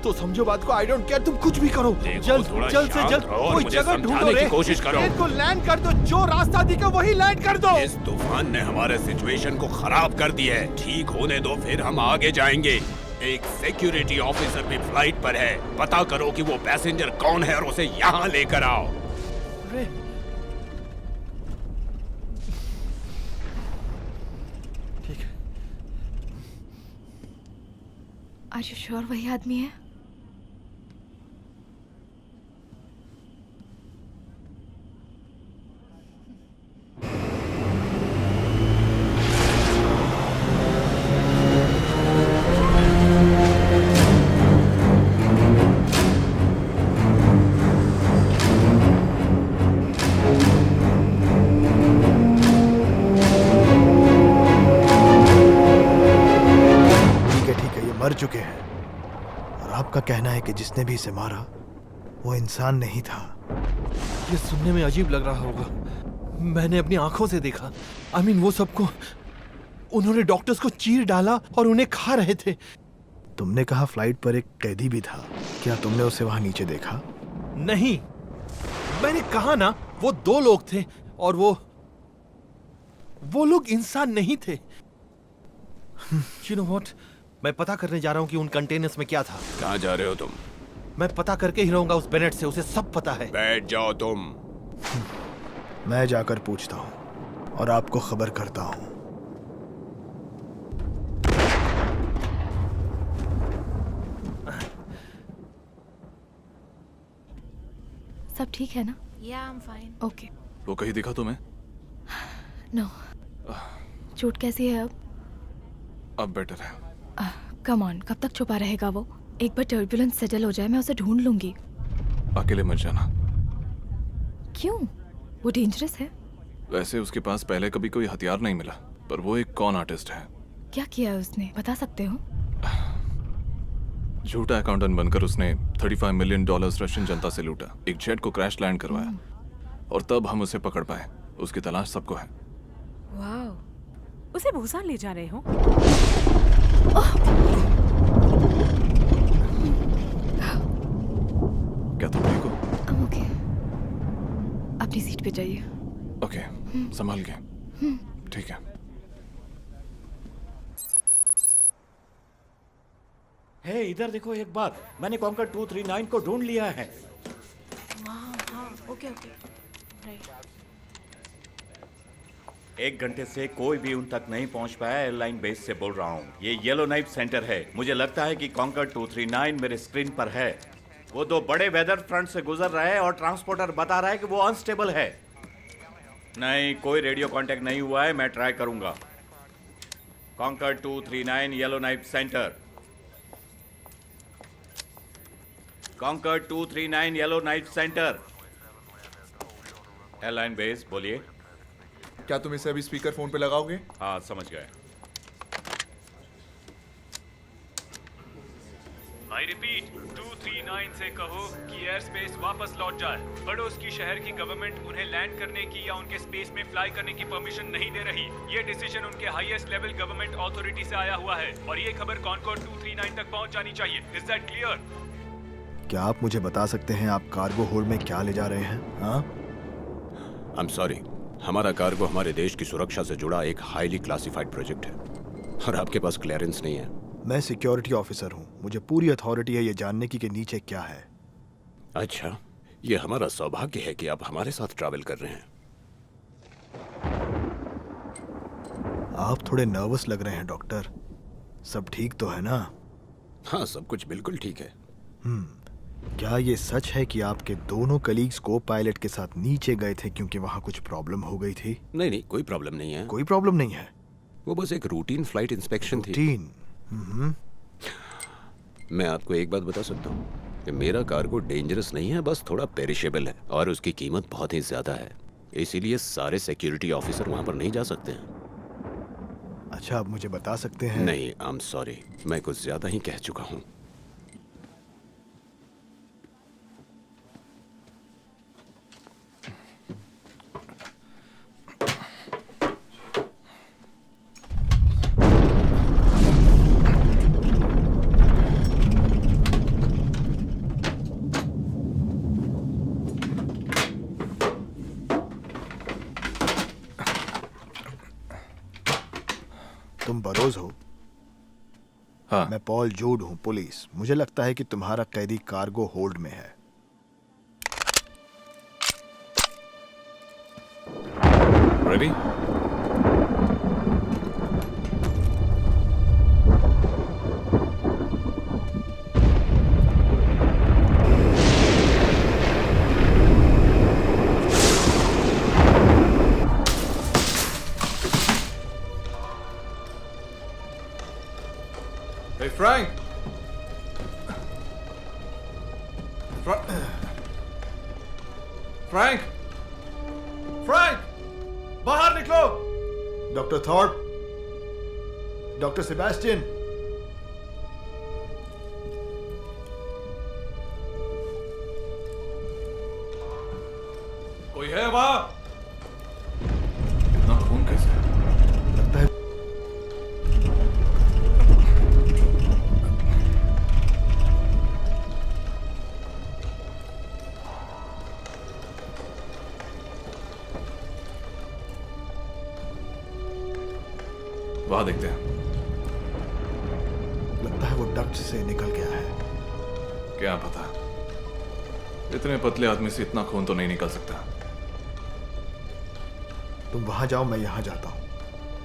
तो समझो बात को। आई डोंट केयर, तुम कुछ भी करो। जल्द से जल्द कोई जगह ढूंढो रे। की कोशिश करो। प्लेन को लैंड कर दो, जो रास्ता दिखे वही लैंड कर दो। इस तूफान ने हमारे सिचुएशन को खराब कर दिया है। ठीक होने दो, फिर हम आगे जाएंगे। एक सिक्योरिटी ऑफिसर भी फ्लाइट पर है। पता करो कि वो पैसेंजर कौन है और उसे यहाँ लेकर आओ। रे ठीक है। आर यू श्योर वही आदमी है? मर चुके हैं और आपका कहना है कि जिसने भी इसे मारा वो इंसान नहीं था। ये सुनने में अजीब लग रहा होगा। मैंने अपनी आंखों से देखा। I mean, वो सबको, उन्होंने डॉक्टर्स को चीर डाला और उन्हें खा रहे थे। तुमने कहा फ्लाइट पर एक कैदी भी था, क्या तुमने उसे वहां नीचे देखा? नहीं, मैंने कहा ना, वो 2 लोग थे और वो लोग इंसान नहीं थे। You know what? मैं पता करने जा रहा हूँ कि उन कंटेनर्स में क्या था। कहाँ जा रहे हो तुम? मैं पता करके ही रहूंगा उस बेनेट से, उसे सब पता है। बैठ जाओ तुम। मैं जाकर पूछता हूँ और आपको खबर करता हूँ। सब ठीक है ना? Yeah, I'm fine. ओके। वो कहीं दिखा तुम्हें? नो। चोट कैसी है अब? अब बेटर है। कम ऑन, कब तक छुपा रहेगा वो? एक बार टर्बुलेंस सेटल हो जाए, मैं उसे ढूंढ लूंगी। अकेले मत जाना। क्यों? वो डेंजरस है? वैसे उसके पास पहले कभी कोई हथियार नहीं मिला, पर वो एक कॉन आर्टिस्ट है। क्या किया उसने, बता सकते हो? झूठा अकाउंटेंट बनकर उसने $35 मिलियन रशियन जनता से लूटा, एक जेट को क्रैश लैंड करवाया, और तब हम उसे पकड़ पाए। उसकी तलाश सबको है। वाह, उसे भूसा ले जा रहे हो? क्या तुम ठीक हो? ओके, अपनी सीट पे जाइए। ओके, संभाल के। ठीक है। हे, इधर देखो एक बार, मैंने कॉन्कर 239 को ढूंढ लिया है। Okay okay, right. 1 घंटे से कोई भी उन तक नहीं पहुंच पाया। एयरलाइन बेस से बोल रहा हूँ। ये येलो नाइफ सेंटर है। मुझे लगता है कि कॉन्कर 239 मेरे स्क्रीन पर है। वो 2 बड़े वेदर फ्रंट से गुजर रहा है और ट्रांसपोर्टर बता रहा है कि वो अनस्टेबल है। नहीं, कोई रेडियो कांटेक्ट नहीं हुआ है। मैं ट्राई करूंगा। Conquer 239 yellow knife centre. Conquer 239 yellow knife centre. Airline base, बोलिए। क्या तुम इसे अभी स्पीकर फोन पे लगाओगे? हाँ, समझ गए। आई रिपीट, 239 से कहो कि एयर स्पेस वापस लौट जाए। पड़ोस की शहर की गवर्नमेंट उन्हें लैंड करने की या उनके स्पेस में फ्लाई करने की परमिशन नहीं दे रही। ये डिसीजन उनके हाईएस्ट लेवल गवर्नमेंट अथॉरिटी से आया हुआ है और ये खबर कॉनकॉर्ड 239 तक पहुंच जानी चाहिए। Is that clear? क्या आप मुझे बता सकते हैं आप कार्गो होल्ड में क्या ले जा रहे हैं? हाँ? आई एम सॉरी, हमारा कार्गो हमारे देश की सुरक्षा से जुड़ा एक हाईली क्लासिफाइड प्रोजेक्ट है और आपके पास क्लियरेंस नहीं है। मैं सिक्योरिटी ऑफिसर हूँ, मुझे पूरी अथॉरिटी है ये जानने की कि नीचे क्या है। अच्छा, ये हमारा सौभाग्य है कि आप हमारे साथ ट्रैवल कर रहे हैं। आप थोड़े नर्वस लग रहे हैं डॉक्टर। सब ठीक तो है ना? हाँ, सब कुछ बिल्कुल ठीक है। क्या ये सच है कि आपके दोनों कलीग्स को पायलट के साथ नीचे गए थे क्योंकि वहाँ कुछ प्रॉब्लम हो गई थी? नहीं नहीं, कोई प्रॉब्लम नहीं है। कोई प्रॉब्लम नहीं है? वो बस एक रूटीन फ्लाइट इंस्पेक्शन थी। रूटीन? मैं आपको एक बात बता सकता हूँ कि मेरा कार्गो डेंजरस नहीं है, बस थोड़ा पेरिशेबल है और उसकी कीमत बहुत ही ज्यादा है। इसीलिए सारे सिक्योरिटी ऑफिसर वहाँ पर नहीं जा सकते हैं। अच्छा, आप मुझे बता सकते हैं? नहीं, आई एम सॉरी, मैं कुछ ज्यादा ही कह चुका हूँ। तुम बरोज हो? हाँ। मैं पॉल जूड हूँ, पुलिस। मुझे लगता है कि तुम्हारा कैदी कार्गो होल्ड में है। Ready? Hey Frank! Frank! Frank! बाहर निकलो! डॉक्टर थॉर्प, डॉक्टर सेबेस्टियन, कोई है वहां? इतना खून कैसे? लगता है वहां देखते हैं। लगता है वो डक्ट से निकल गया है। क्या पता, इतने पतले आदमी से इतना खून तो नहीं निकल सकता। तुम वहां जाओ, मैं यहां जाता हूँ।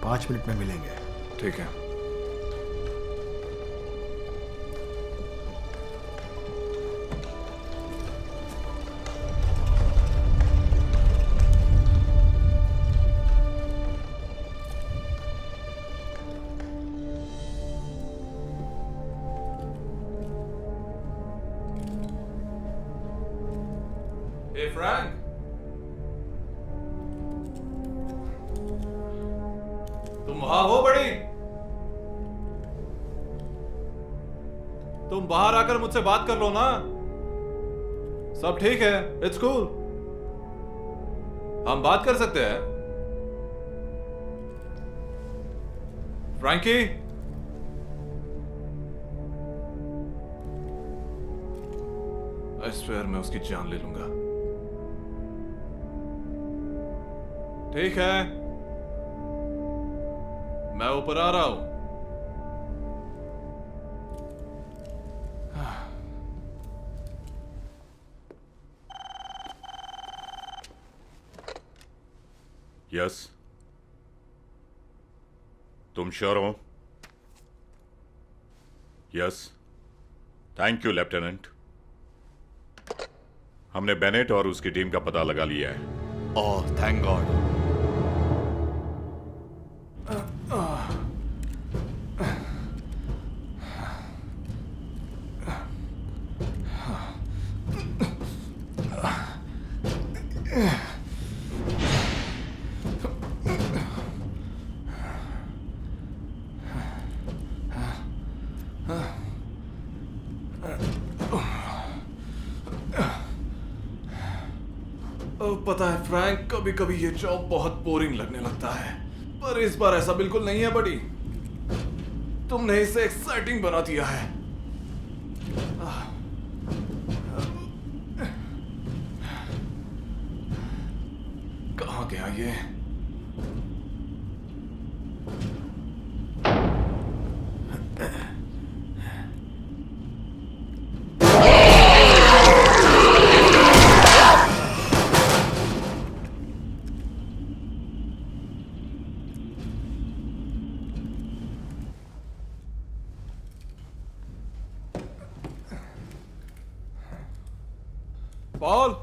5 मिनट में मिलेंगे। ठीक है। Hey Frank! तुम तुम वहां हो बड़ी? तुम बाहर आकर मुझसे बात कर लो ना। सब ठीक है, इट्स कूल। हम बात कर सकते हैं। फ्रैंकी, आई स्वेयर मैं उसकी जान ले लूंगा। ठीक है, मैं ऊपर आ रहा हूं। यस, तुम श्योर हो? Yes, thank you lieutenant. हमने बेनेट और उसकी टीम का पता लगा लिया है। Oh thank God. पता है फ्रैंक, कभी कभी ये जॉब बहुत बोरिंग लगने लगता है, पर इस बार ऐसा बिल्कुल नहीं है बड़ी। तुमने इसे एक्साइटिंग बना दिया है। कहाँ गया ये? Paul,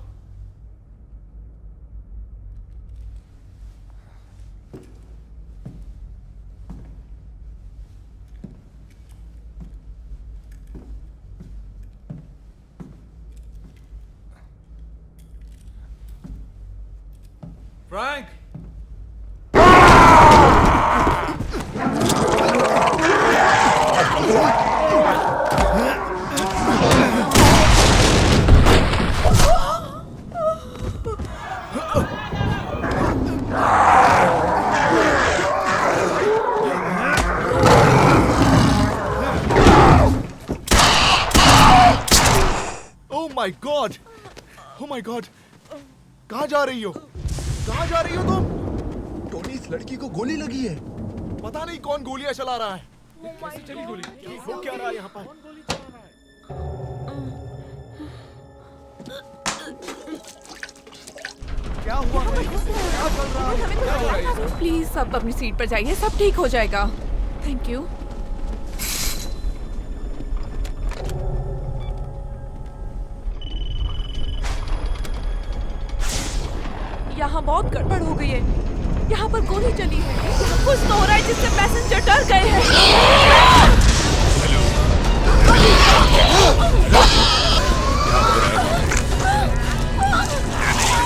Frank, my God, oh my God, कहाँ जा रही हो? कहाँ जा रही हो तुम? टोनी, इस लड़की को गोली लगी है। पता नहीं कौन गोलियां चला रहा है। कैसे चली गोली? हो क्या रहा है यहाँ पर? क्या हुआ है? क्या चल रहा है? क्या हो रहा है? प्लीज सब अपनी सीट पर जाइए, सब ठीक हो जाएगा। Thank you. यहाँ बहुत गड़बड़ हो गई है। यहाँ पर गोली चली है। यहाँ कुछ तो हो रहा है जिससे पैसेंजर डर गए हैं।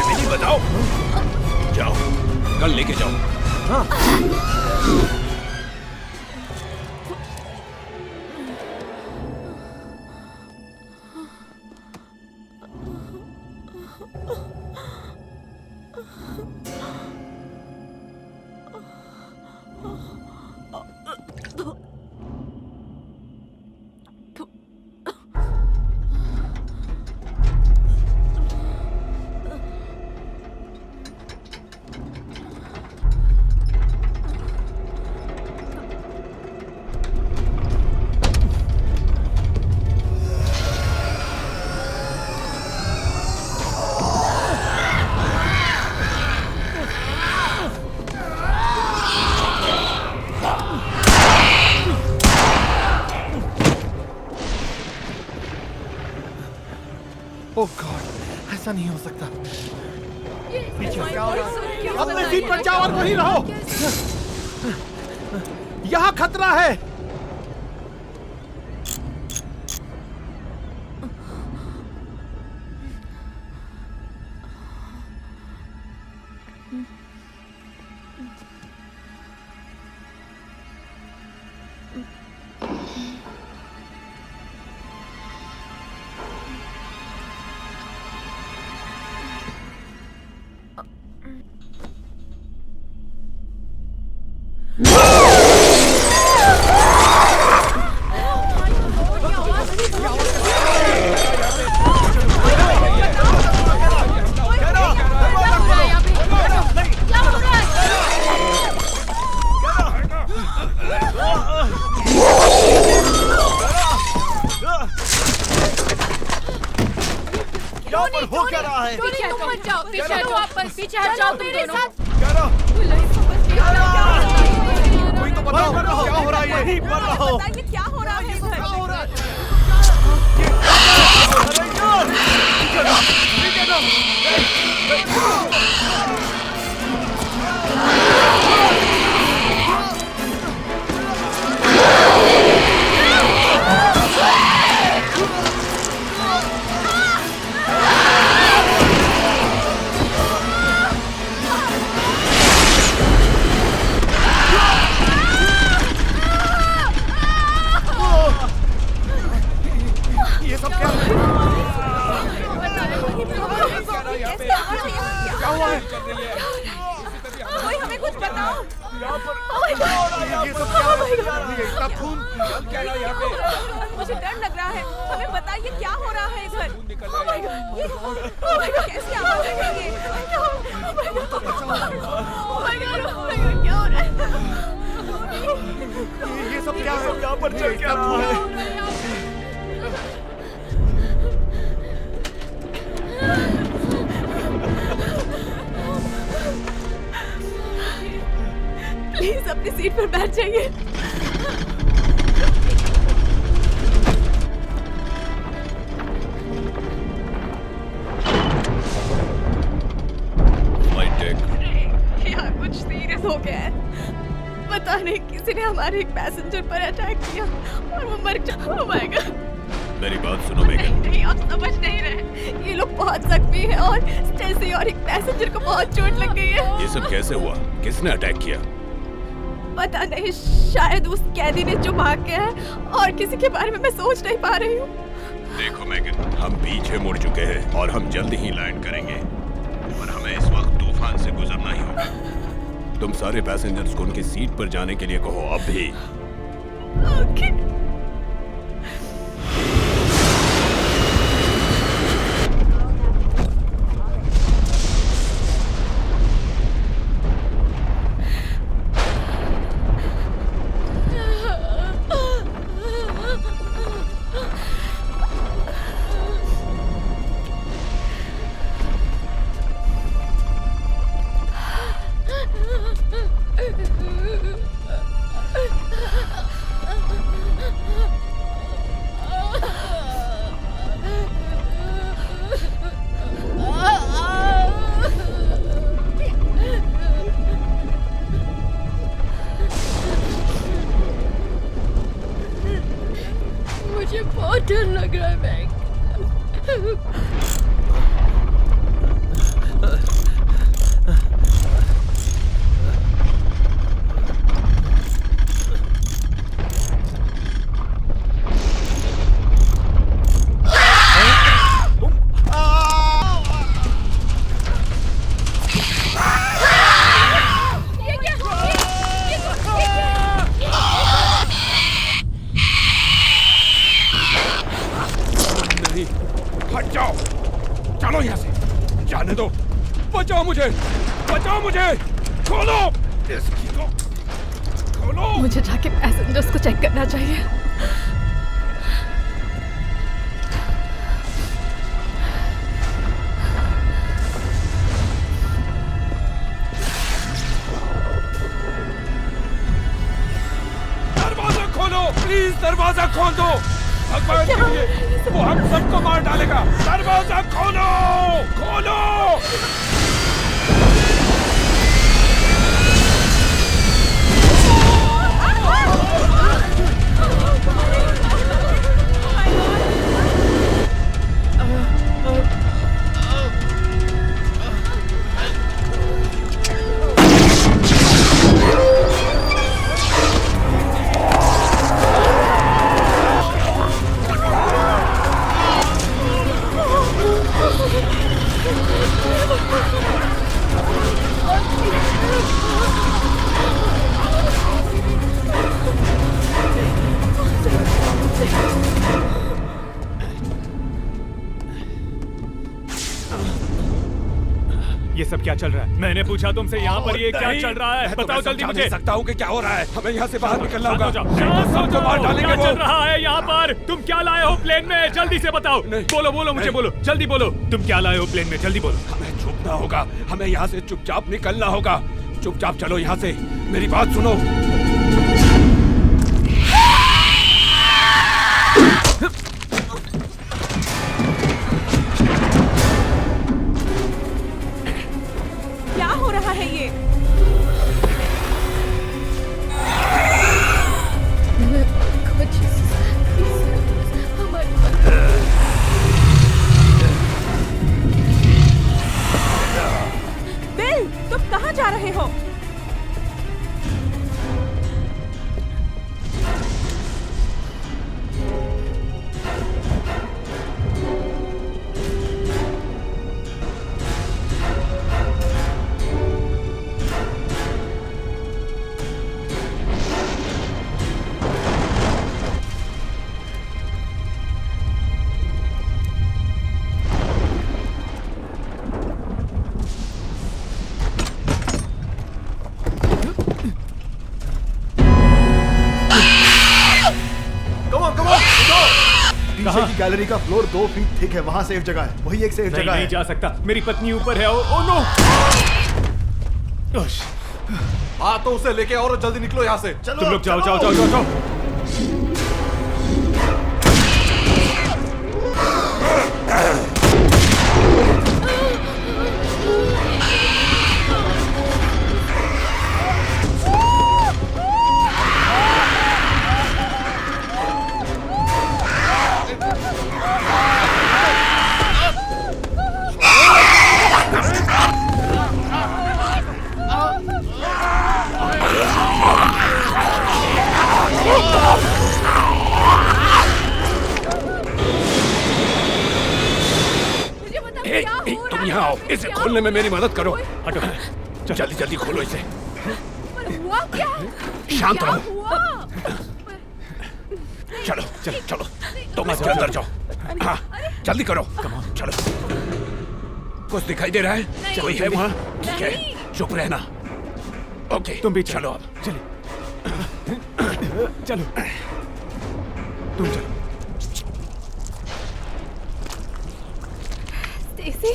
नहीं बताओ। जाओ, कल लेके जाओ। हाँ। ओह गॉड, ऐसा नहीं हो सकता। पीछे क्या हो रहा है? अपने सीट पर जाओ और वहीं रहो। यहाँ खतरा है। यहाँ पर हो क्या रहा है? पीछे हटो, मत जाओ, पीछे हटो, वापस पीछे हट जाओ तुम दोनों। कोई तो बताओ क्या हो रहा है? यही मर रहा हो। बताइए क्या हो रहा है इधर? क्या हो रहा ये सब क्या है? क्या हुआ है? कोई हमें कुछ बताओ। यहाँ पर क्या हो रहा है? ये सब क्या हो रहा है? इतना खून क्या है यहाँ पे? मुझे डर लग रहा है। हमें बताइए क्या हो रहा है इधर? Oh my God, oh my God, कैसी आवाज है ये? Oh my God, oh my God, क्या हो रहा है? ये सब क्या है? यहाँ पर चल क्या रहा है? प्लीज अपनी सीट पर बैठ जाइए। यहाँ कुछ सीरियस हो गया है। पता नहीं किसी ने हमारे एक पैसेंजर पर अटैक किया और वो मर गया। Oh my God, मेरी बात सुनो मेगन। नहीं आप समझ नहीं रहे। ये लोग बहुत जख्मी हैं और स्टेसी और एक पैसेंजर को बहुत चोट लग गई है। ये सब कैसे हुआ? किसने अटैक किया? पता नहीं, शायद उस कैदी ने जो भाग गया है और किसी के बारे में मैं सोच नहीं पा रही हूँ। देखो मैगन, हम पीछे मुड़ चुके हैं और हम जल्द ही लैंड करेंगे, पर हमें इस वक्त तूफान से गुजरना ही होगा। तुम सारे पैसेंजर्स को उनकी सीट पर जाने के लिए कहो अब भी। ओके। मुझे बहुत डर लग रहा है मैक। हट जाओ, चलो यहाँ से, जाने दो, बचाओ मुझे, बचाओ मुझे, खोलो इसकी को, खोलो। मुझे जाके पैसेंजर्स को चेक करना चाहिए। दरवाजा खोलो, प्लीज दरवाजा खोल दो, भगवान के लिए, वो हम सबको मार डालेगा। दरवाजा खोलो, खोलो। सब क्या चल रहा है? मैंने पूछा तुमसे यहाँ पर ये क्या चल रहा है? बताओ जल्दी मुझे। नहीं सकता हूँ कि क्या हो रहा है। हमें यहाँ से बाहर निकलना होगा। सबको मार डालेंगे। क्या चल रहा है यहाँ पर? तुम क्या लाए हो प्लेन में? जल्दी से बताओ। बोलो बोलो मुझे बोलो, जल्दी बोलो। तुम क्या लाए हो प्लेन में? जल्दी बोलो। हमें छुपना होगा, हमें यहाँ से चुपचाप निकलना होगा। चुपचाप चलो यहाँ से, मेरी बात सुनो। क्या हो रहा है ये? बिल, तुम कहाँ जा रहे हो? पीछे की गैलरी का फ्लोर 2 फीट थिक है, वहाँ सेफ जगह है। वही एक सेफ जगह है। नहीं जा सकता, मेरी पत्नी ऊपर है। Oh no! हाँ तो उसे लेके और जल्दी निकलो यहाँ से। चलो, तुम लोग जाओ जाओ जाओ जाओ जाओ। तुम यहाँ आओ, इसे खोलने में मेरी मदद करो। हटो, जल्दी जल्दी खोलो इसे। हुआ क्या? शांत क्या रहो। हुआ? चलो चलो चलो, तुम इसके अंदर जाओ। हाँ, जल्दी करो। चलो। कुछ दिखाई दे रहा है? कोई है वहाँ? ठीक है, चुप रहना। ओके, तुम भी चलो अब। चलो तुम चलो। स्टेसी,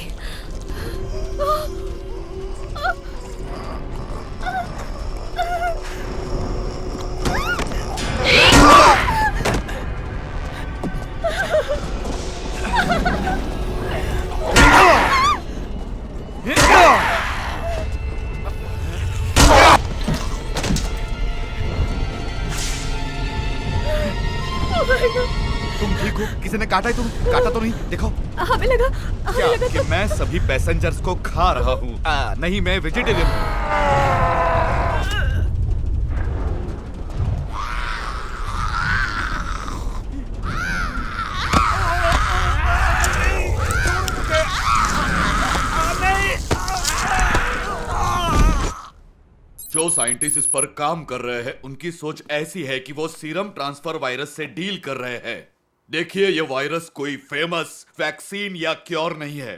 तुम ठीक हो? किसी ने काटा है? तुम काटा तो नहीं? देखो। हमें लगा क्या कि मैं सभी पैसेंजर्स को खा रहा हूँ? नहीं, मैं वेजिटेरियन हूँ। जो साइंटिस्ट इस पर काम कर रहे हैं उनकी सोच ऐसी है कि वो सीरम ट्रांसफर वायरस से डील कर रहे हैं। देखिए, ये वायरस कोई फेमस वैक्सीन या क्योर नहीं है,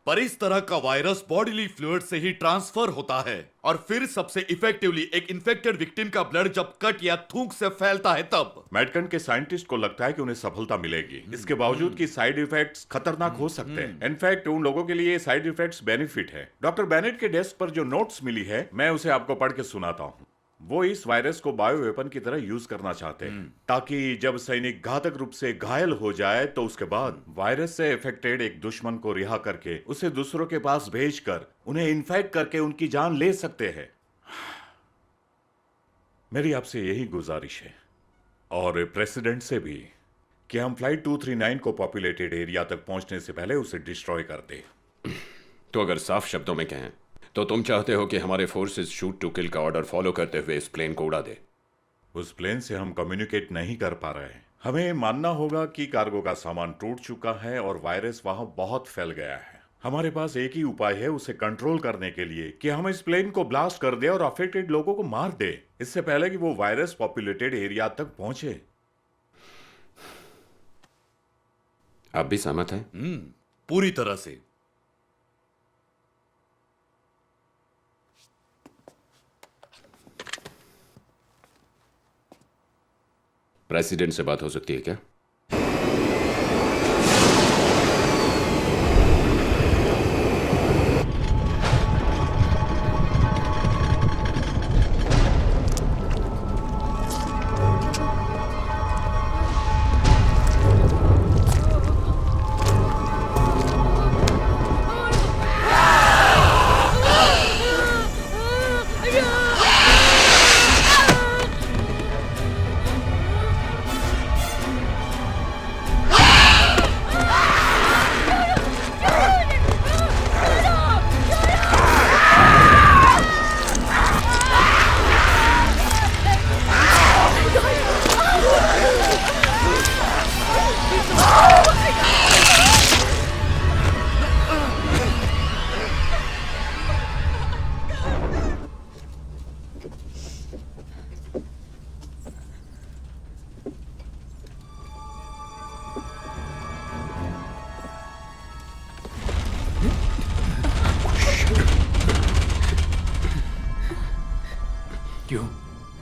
पर इस तरह का वायरस बॉडीली फ्लूइड से ही ट्रांसफर होता है और फिर सबसे इफेक्टिवली एक इन्फेक्टेड विक्टिम का ब्लड जब कट या थूक से फैलता है तब। मेडकन के साइंटिस्ट को लगता है कि उन्हें सफलता मिलेगी, इसके बावजूद कि साइड इफेक्ट्स खतरनाक हो सकते हैं। इनफैक्ट उन लोगों के लिए साइड इफेक्ट्स बेनिफिट है। डॉक्टर बेनेट के डेस्क पर जो नोट्स मिली है, मैं उसे आपको पढ़ के सुनाता हूँ। वो इस वायरस को बायो वेपन की तरह यूज करना चाहते हैं, ताकि जब सैनिक घातक रूप से घायल हो जाए तो उसके बाद वायरस से इफेक्टेड एक दुश्मन को रिहा करके उसे दूसरों के पास भेजकर उन्हें इन्फेक्ट करके उनकी जान ले सकते हैं। मेरी आपसे यही गुजारिश है और प्रेसिडेंट से भी कि हम फ्लाइट 239 को पॉपुलेटेड एरिया तक पहुंचने से पहले उसे डिस्ट्रॉय कर दे। तो अगर साफ शब्दों में कहें तो तुम चाहते हो कि हमारे फोर्सेस शूट टू किल का ऑर्डर फॉलो करते हुए इस प्लेन को उड़ा दे? उस प्लेन से हम कम्युनिकेट नहीं कर पा रहे हैं। हमें मानना होगा कि कार्गो का सामान टूट चुका है और वायरस वहां बहुत फैल गया है। हमारे पास एक ही उपाय है उसे कंट्रोल करने के लिए कि हम इस प्लेन को ब्लास्ट कर दे और अफेक्टेड लोगों को मार दे, इससे पहले कि वो वायरस पॉपुलेटेड एरिया तक पहुंचे। आप भी सहमत हैं? पूरी तरह से। प्रेसिडेंट से बात हो सकती है क्या?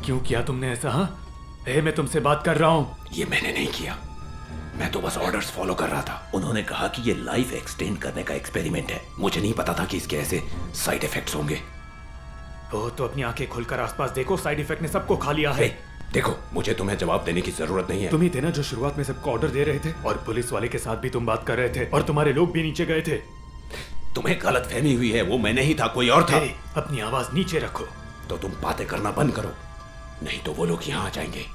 क्यों किया तुमने ऐसा? हाँ, मैं तुमसे बात कर रहा हूँ। ये मैंने नहीं किया, मैं तो बस ऑर्डर्स फॉलो कर रहा था। उन्होंने कहा कि ये लाइफ एक्सटेंड करने का एक्सपेरिमेंट है। मुझे नहीं पता था कि इसके ऐसे साइड इफेक्ट्स होंगे। ओ, तो अपनी आंखें खोलकर आसपास देखो, साइड इफेक्ट ने सबको खा लिया है। देखो, मुझे तुम्हें जवाब देने की जरूरत नहीं है। तुम ही थे ना जो शुरुआत में सबको ऑर्डर दे रहे थे, और पुलिस वाले के साथ भी तुम बात कर रहे थे, और तुम्हारे लोग भी नीचे गए थे। तुम्हें गलतफहमी हुई है, वो मैं नहीं था, कोई और था। अपनी आवाज नीचे रखो। तो तुम बातें करना बंद करो, नहीं तो वो लोग यहाँ आ जाएंगे।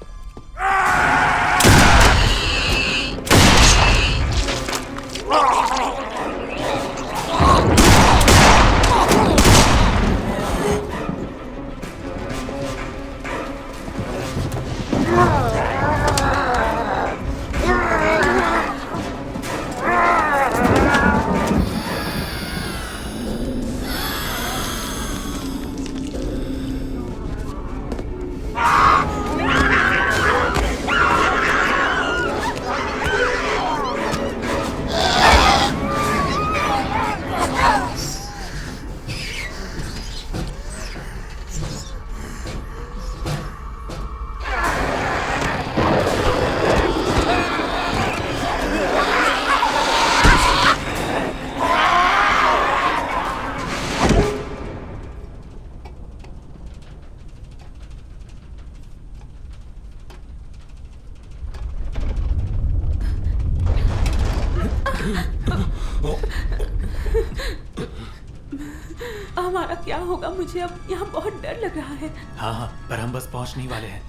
हमारा क्या होगा? मुझे अब यहाँ बहुत डर लग रहा है। हाँ, पर हम बस पहुंचने ही वाले हैं।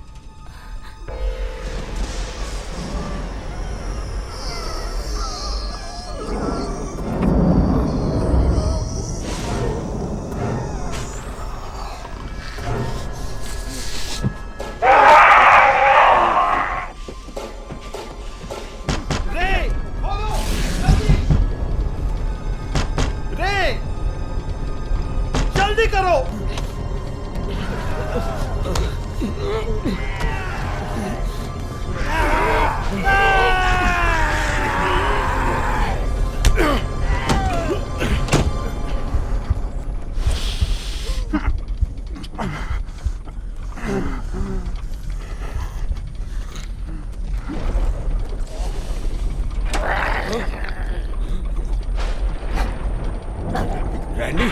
रैंडी,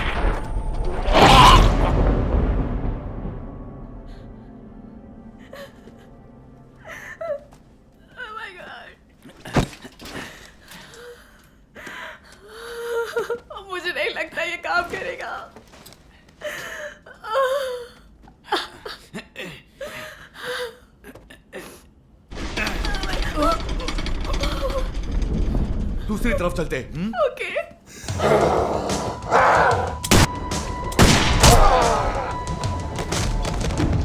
मुझे नहीं लगता ये काम करेगा। दूसरी तरफ चलते हैं। ओके।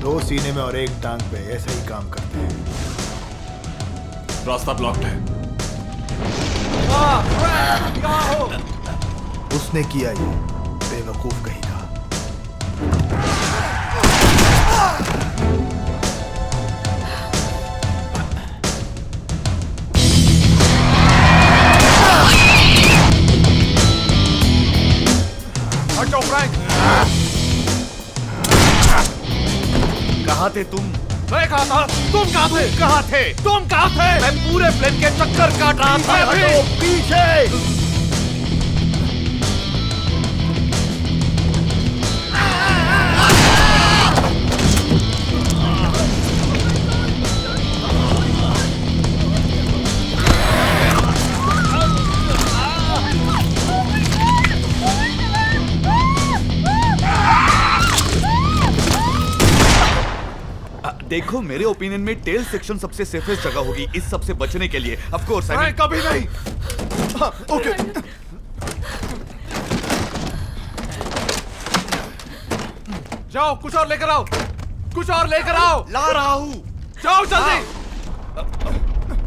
दो सीने में और एक टांग पे, ऐसा ही काम करते हैं। रास्ता ब्लॉक्ड है। उसने किया ये, बेवकूफ कहीं का। हटो फ्रैंक। कहाँ थे तुम मैं कहा था? तुम कहाँ थे? कहाँ थे? तुम कहाँ थे? मैं पूरे प्लेन के चक्कर काट रहा था। हटो, पीछे। देखो, मेरे ओपिनियन में टेल सेक्शन सबसे सेफेस्ट जगह होगी इस सब से बचने के लिए। ऑफ कोर्स कभी नहीं। हाँ, ओके। जाओ, कुछ और लेकर आओ, कुछ और लेकर आओ। ला रहा हूँ। जाओ जल्दी।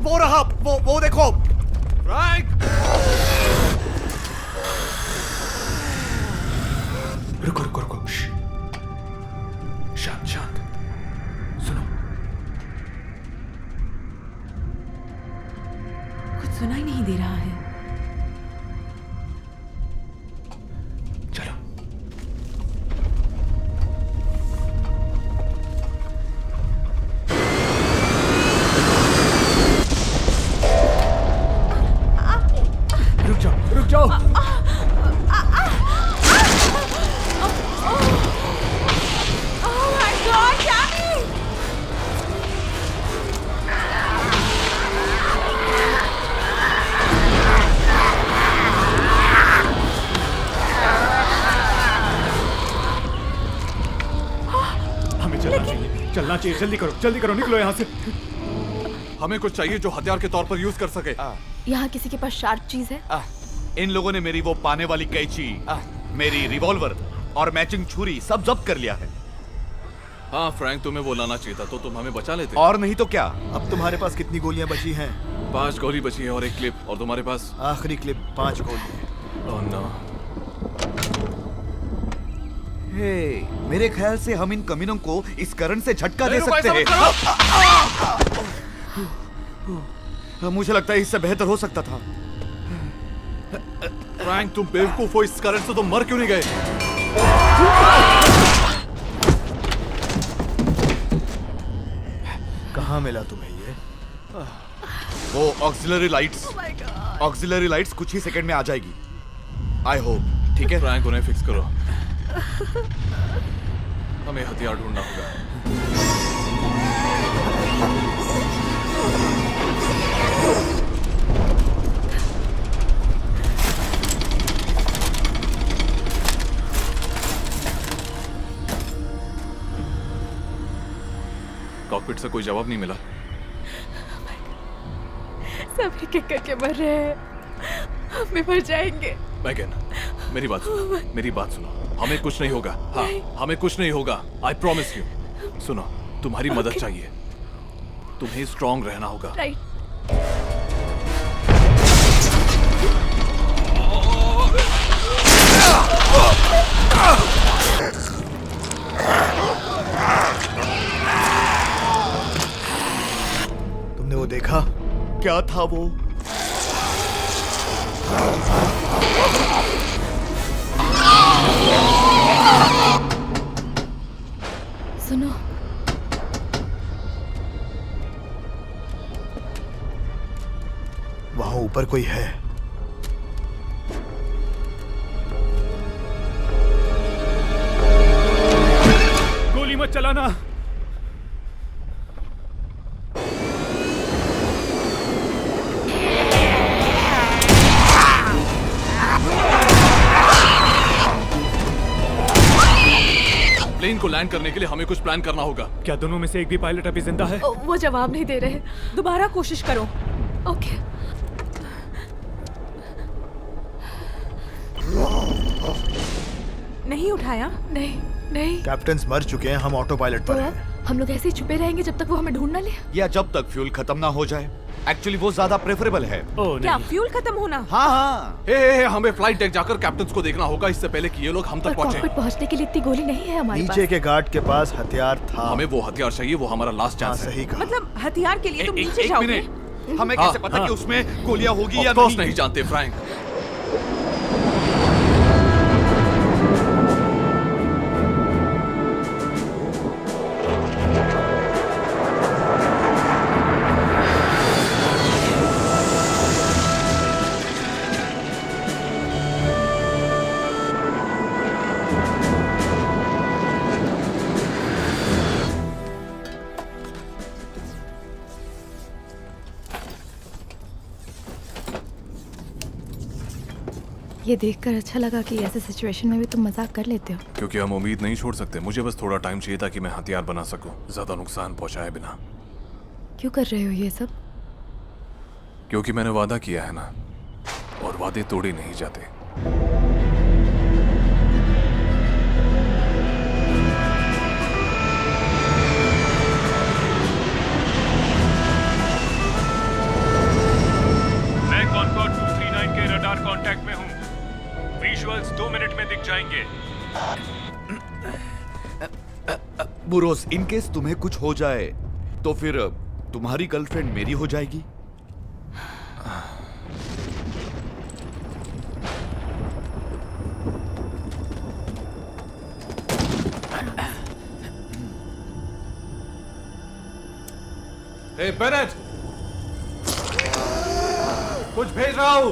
वो रहा, वो देखो। फ्रैंक, रुको रुको रुको। शांत शांत। सुनो। कुछ सुनाई नहीं दे रहा है। चलो। रुक जाओ, रुक जाओ। चलना चाहिए। जल्दी करो, निकलो यहाँ से। हमें कुछ चाहिए जो हथियार के तौर पर यूज कर सके। यहाँ किसी के पास शार्प चीज है? इन लोगों ने मेरी वो पाने वाली कैंची, मेरी रिवॉल्वर और मैचिंग छुरी सब जब्त कर लिया है। हाँ फ्रैंक, तुम्हें वो लाना चाहिए था तो तुम हमें बचा लेते। और नहीं तो क्या। अब तुम्हारे पास कितनी गोलियां बची हैं? 5 गोली बची है और 1 क्लिप। और तुम्हारे पास? आखिरी क्लिप 5 गोली। Oh no. हे, मेरे ख्याल से हम इन कमीनों को इस करंट से झटका दे सकते हैं। मुझे लगता है इससे बेहतर हो सकता था। फ्रैंक, तुम बेवकूफ हो। इस करंट से तुम मर क्यों नहीं गए? कहाँ मिला तुम्हें ये? वो ऑक्सिलरी लाइट्स कुछ ही सेकंड में आ जाएगी। I hope. ठीक है फ्रैंक, उन्हें फिक्स करो। हमें हथियार ढूंढना होगा। कॉकपिट से कोई जवाब नहीं मिला। सब एक एक करके मर रहे हैं। हम भी मर जाएंगे। मैगन, मेरी बात सुनो। हमें कुछ नहीं होगा। हाँ, हमें कुछ नहीं होगा। I promise you. सुनो, तुम्हारी मदद चाहिए। तुम्हें स्ट्रांग रहना होगा। तुमने वो देखा? क्या था वो? सुनो, वहां ऊपर कोई है। गोली मत चलाना। प्लेन को लैंड करने के लिए हमें कुछ प्लान करना होगा। क्या दोनों में से एक भी पायलट अभी जिंदा है? वो जवाब नहीं दे रहे। दोबारा कोशिश करो। ओके। नहीं उठाया? नहीं। कैप्टन्स मर चुके हैं, हम ऑटो पायलट पर हैं। हम लोग ऐसे ही छुपे रहेंगे जब तक वो हमें ढूंढ ना ले? या जब तक फ्यूल खत्म ना हो जाए। एक्चुअली वो ज्यादा प्रेफरेबल है। क्या फ्यूल खत्म होना? हाँ। हमें फ्लाइट डेक जाकर कैप्टन्स को देखना होगा इससे पहले कि ये लोग हम तक पहुंचे। कॉकपिट पहुंचने के लिए इतनी गोली नहीं है हमारे पास। नीचे के गार्ड के पास हथियार था। हमें वो हथियार चाहिए। वो हमारा लास्ट चांस है। सही कहा। मतलब हथियार के लिए तुम नीचे एक जाओगे? मिनट, हमें कैसे पता कि उसमें गोलियां होगी या नहीं जानते फ्रैंक। ये देखकर अच्छा लगा कि ऐसे सिचुएशन में भी तुम मजाक कर लेते हो। क्योंकि हम उम्मीद नहीं छोड़ सकते। मुझे बस थोड़ा टाइम चाहिए था कि मैं हथियार बना सकूं, ज्यादा नुकसान पहुंचाए बिना। क्यों कर रहे हो ये सब? क्योंकि मैंने वादा किया है ना, और वादे तोड़े नहीं जाते। मैं कॉनकॉर्ड 239 के रडार कांटेक्ट में हूं। विजुअल्स 2 मिनट में दिख जाएंगे। बुरोस, इन केस तुम्हें कुछ हो जाए तो फिर तुम्हारी गर्लफ्रेंड मेरी हो जाएगी। हे बेनेट, कुछ भेज रहा हूं।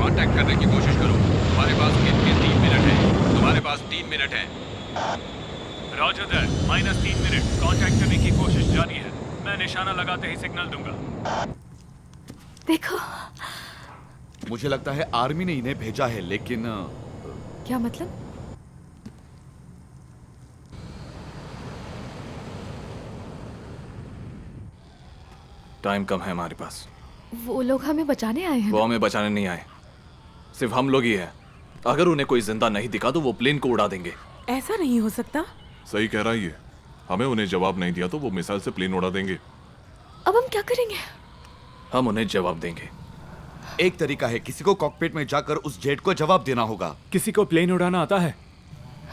कांटेक्ट करने की कोशिश करो। तुम्हारे पास कितने 3 मिनट है? तुम्हारे पास 3 मिनट है। Roger that, -3 minute. कांटेक्ट करने की कोशिश जारी है। मैं निशाना लगाते ही सिग्नल दूंगा। देखो, मुझे लगता है आर्मी ने इन्हें भेजा है, लेकिन क्या मतलब? टाइम कम है हमारे पास। वो लोग हमें बचाने आए हैं। वो हमें बचाने नहीं आए, सिर्फ हम लोग ही हैं। अगर उन्हें कोई जिंदा नहीं दिखा तो वो प्लेन को उड़ा देंगे। ऐसा नहीं हो सकता। सही कह रहा है ये। हमें उन्हें जवाब नहीं दिया तो वो मिसाइल से प्लेन उड़ा देंगे। अब हम क्या करेंगे? हम उन्हें जवाब देंगे। एक तरीका है, किसी को कॉकपिट में जाकर उस जेट को जवाब देना होगा। किसी को प्लेन उड़ाना आता है?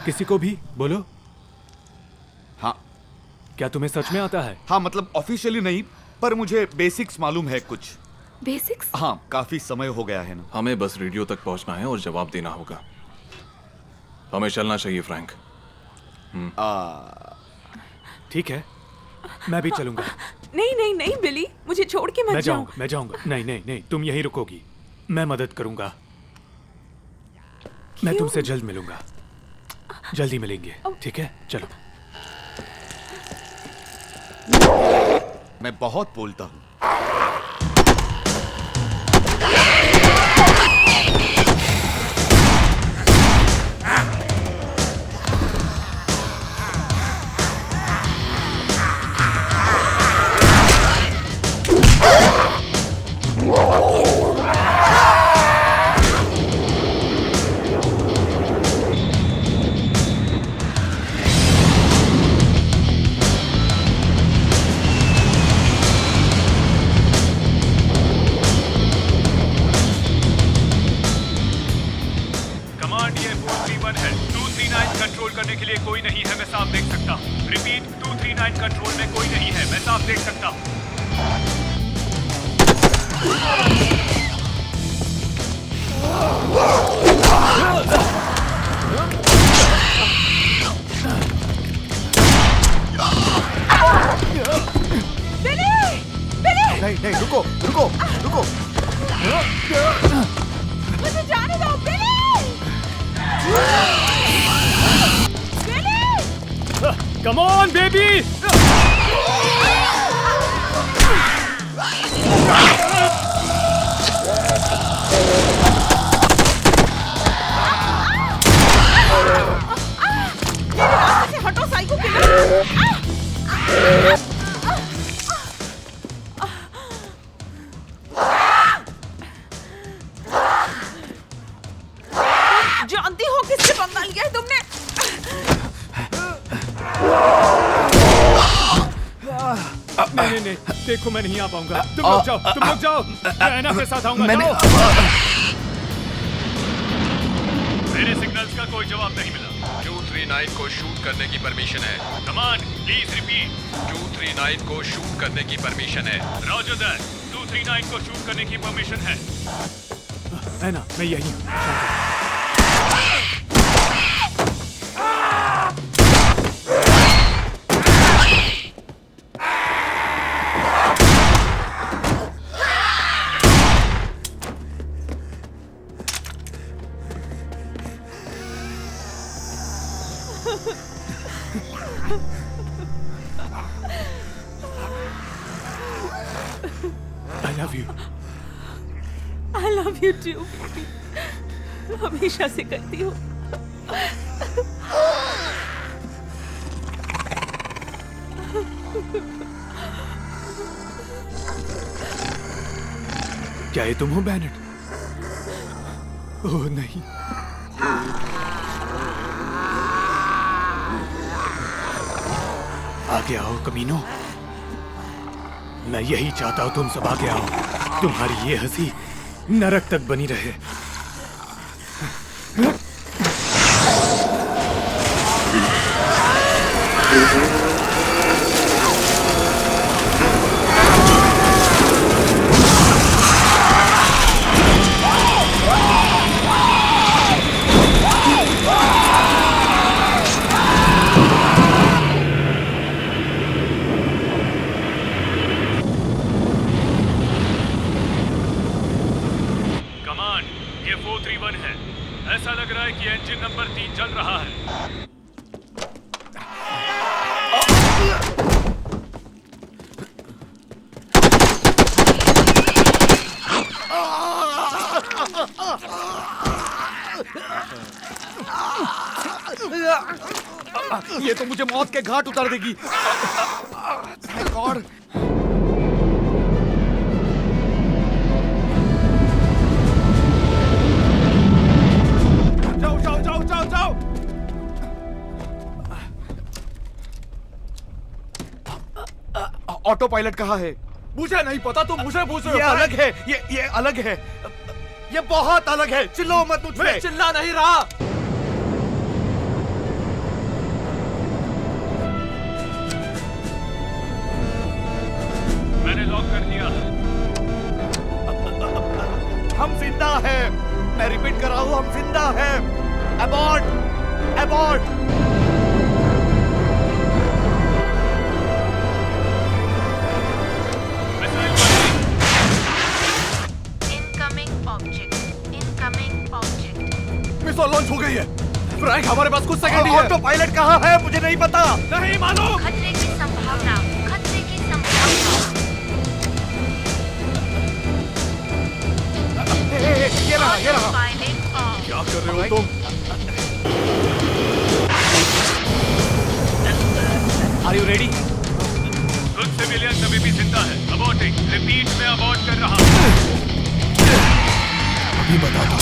किसी को भी बोलो। हाँ। क्या तुम्हें सच में आता है? हाँ, मतलब ऑफिशियली नहीं, पर मुझे बेसिक्स मालूम है कुछ। बेसिक्स? हाँ, काफी समय हो गया है ना। हमें बस रेडियो तक पहुंचना है और जवाब देना होगा। हमें चलना चाहिए फ्रैंक। ठीक है, मैं भी चलूंगा। नहीं नहीं नहीं बिली, मुझे छोड़ के मत जाओ। मैं जाऊंगा। नहीं नहीं नहीं, तुम यहीं रुकोगी। मैं मदद करूंगा। मैं तुमसे जल्द मिलूंगा। जल्दी मिलेंगे, ठीक है? चलो। मैं बहुत बोलता हूँ। में कोई नहीं है, मैं साफ देख सकता हूँ। रिपीट, 239 कंट्रोल में कोई नहीं है, मैं साफ देख सकता हूँ। नहीं नहीं, रुको रुको रुको। मुझे जाने दो, Billy! Billy! Come on baby! हटो साइको किलर! जानती हो किससे पंगा लिया है तुमने? नहीं, देखो मैं नहीं आ पाऊंगा। तुम लोग जाओ, मैं ऐना के साथ आऊंगा। जाओ। मेरे सिग्नल्स का कोई जवाब नहीं मिला। 239 को शूट करने की परमिशन है। कमान, प्लीज रिपीट। 239 को शूट करने की परमिशन है। रॉजर दैट, 239 को शूट करने की परमिशन है। ऐना, मैं यही हूँ। I love you too, baby. हमेशा से करती हूँ। क्या ये तुम हो बैनेट? ओह नहीं। आगे आओ कमीनो। मैं यही चाहता हूं, तुम सब आगे आओ। तुम्हारी ये हंसी नरक तक बनी रहे। ऐसा लग रहा है कि इंजन नंबर 3 चल रहा है। ये तो मुझे मौत के घाट उतार देगी। गॉड! जाओ। ऑटो पायलट कहाँ है? मुझे नहीं पता, तुम मुझे पूछ रहे हो। ये अलग है, ये अलग है, ये बहुत अलग है। चिल्लो मत मुझ पे। चिल्ला नहीं रहा। मैंने लॉक कर दिया। हम जिंदा हैं। मैं रिपीट कर रहा हूँ, हम जिंदा हैं। अबॉर्ट! अबॉर्ट! मिसाइल लॉन्च हो गई है। फ्रैंक, हमारे पास कुछ सेकंड ही है। ऑटो पायलट कहाँ है? मुझे नहीं पता। नहीं मालूम। खतरे की संभावना, खतरे की संभावना। ये रहा। क्या कर रहे हो तुम? Are you ready? कुछ सिविलियन अभी भी जिंदा है। अबॉर्टिंग। रिपीट, मैं अबॉर्ट कर रहा हूँ। अभी बताता हूँ।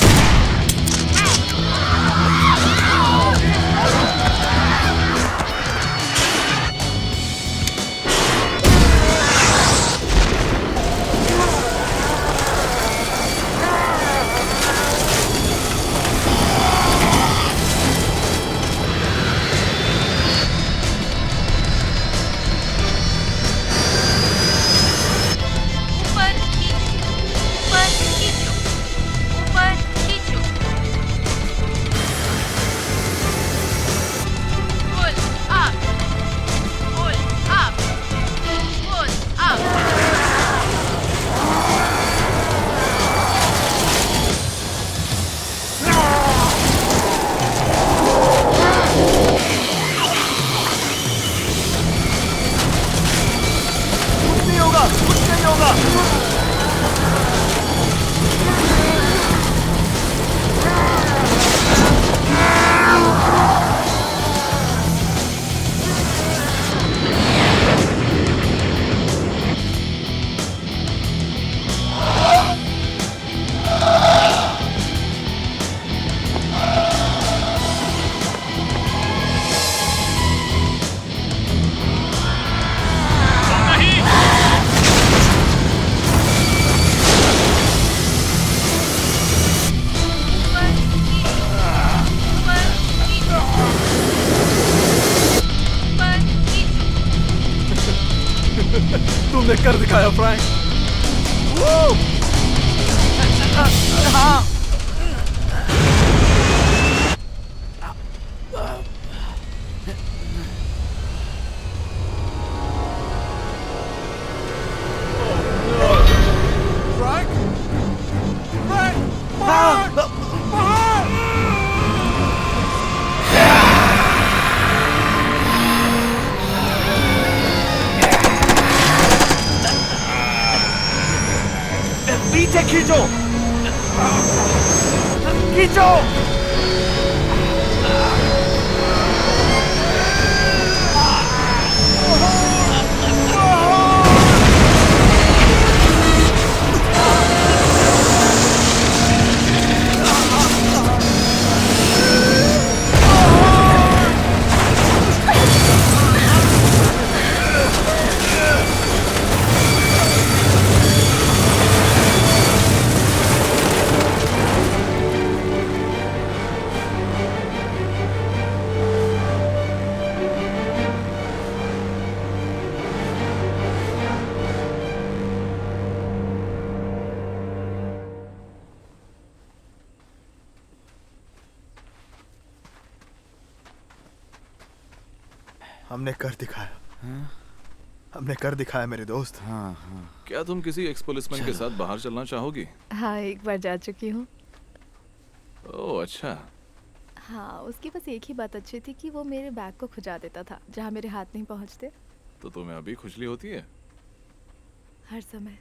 फ्रैंक। हाँ पीछे खींचो, खींचो। हमने कर दिखाया। हमने कर दिखाया मेरे दोस्त। हाँ हाँ। क्या तुम किसी एक्स पुलिसमैन के साथ बाहर चलना चाहोगी? हाँ, एक बार जा चुकी हूँ। ओह अच्छा। हाँ, उसकी बस एक ही बात अच्छी थी कि वो मेरे बैग को खुजा देता था जहाँ मेरे हाथ नहीं पहुँचते। तो तुम्हें अभी खुजली होती है? हर समय।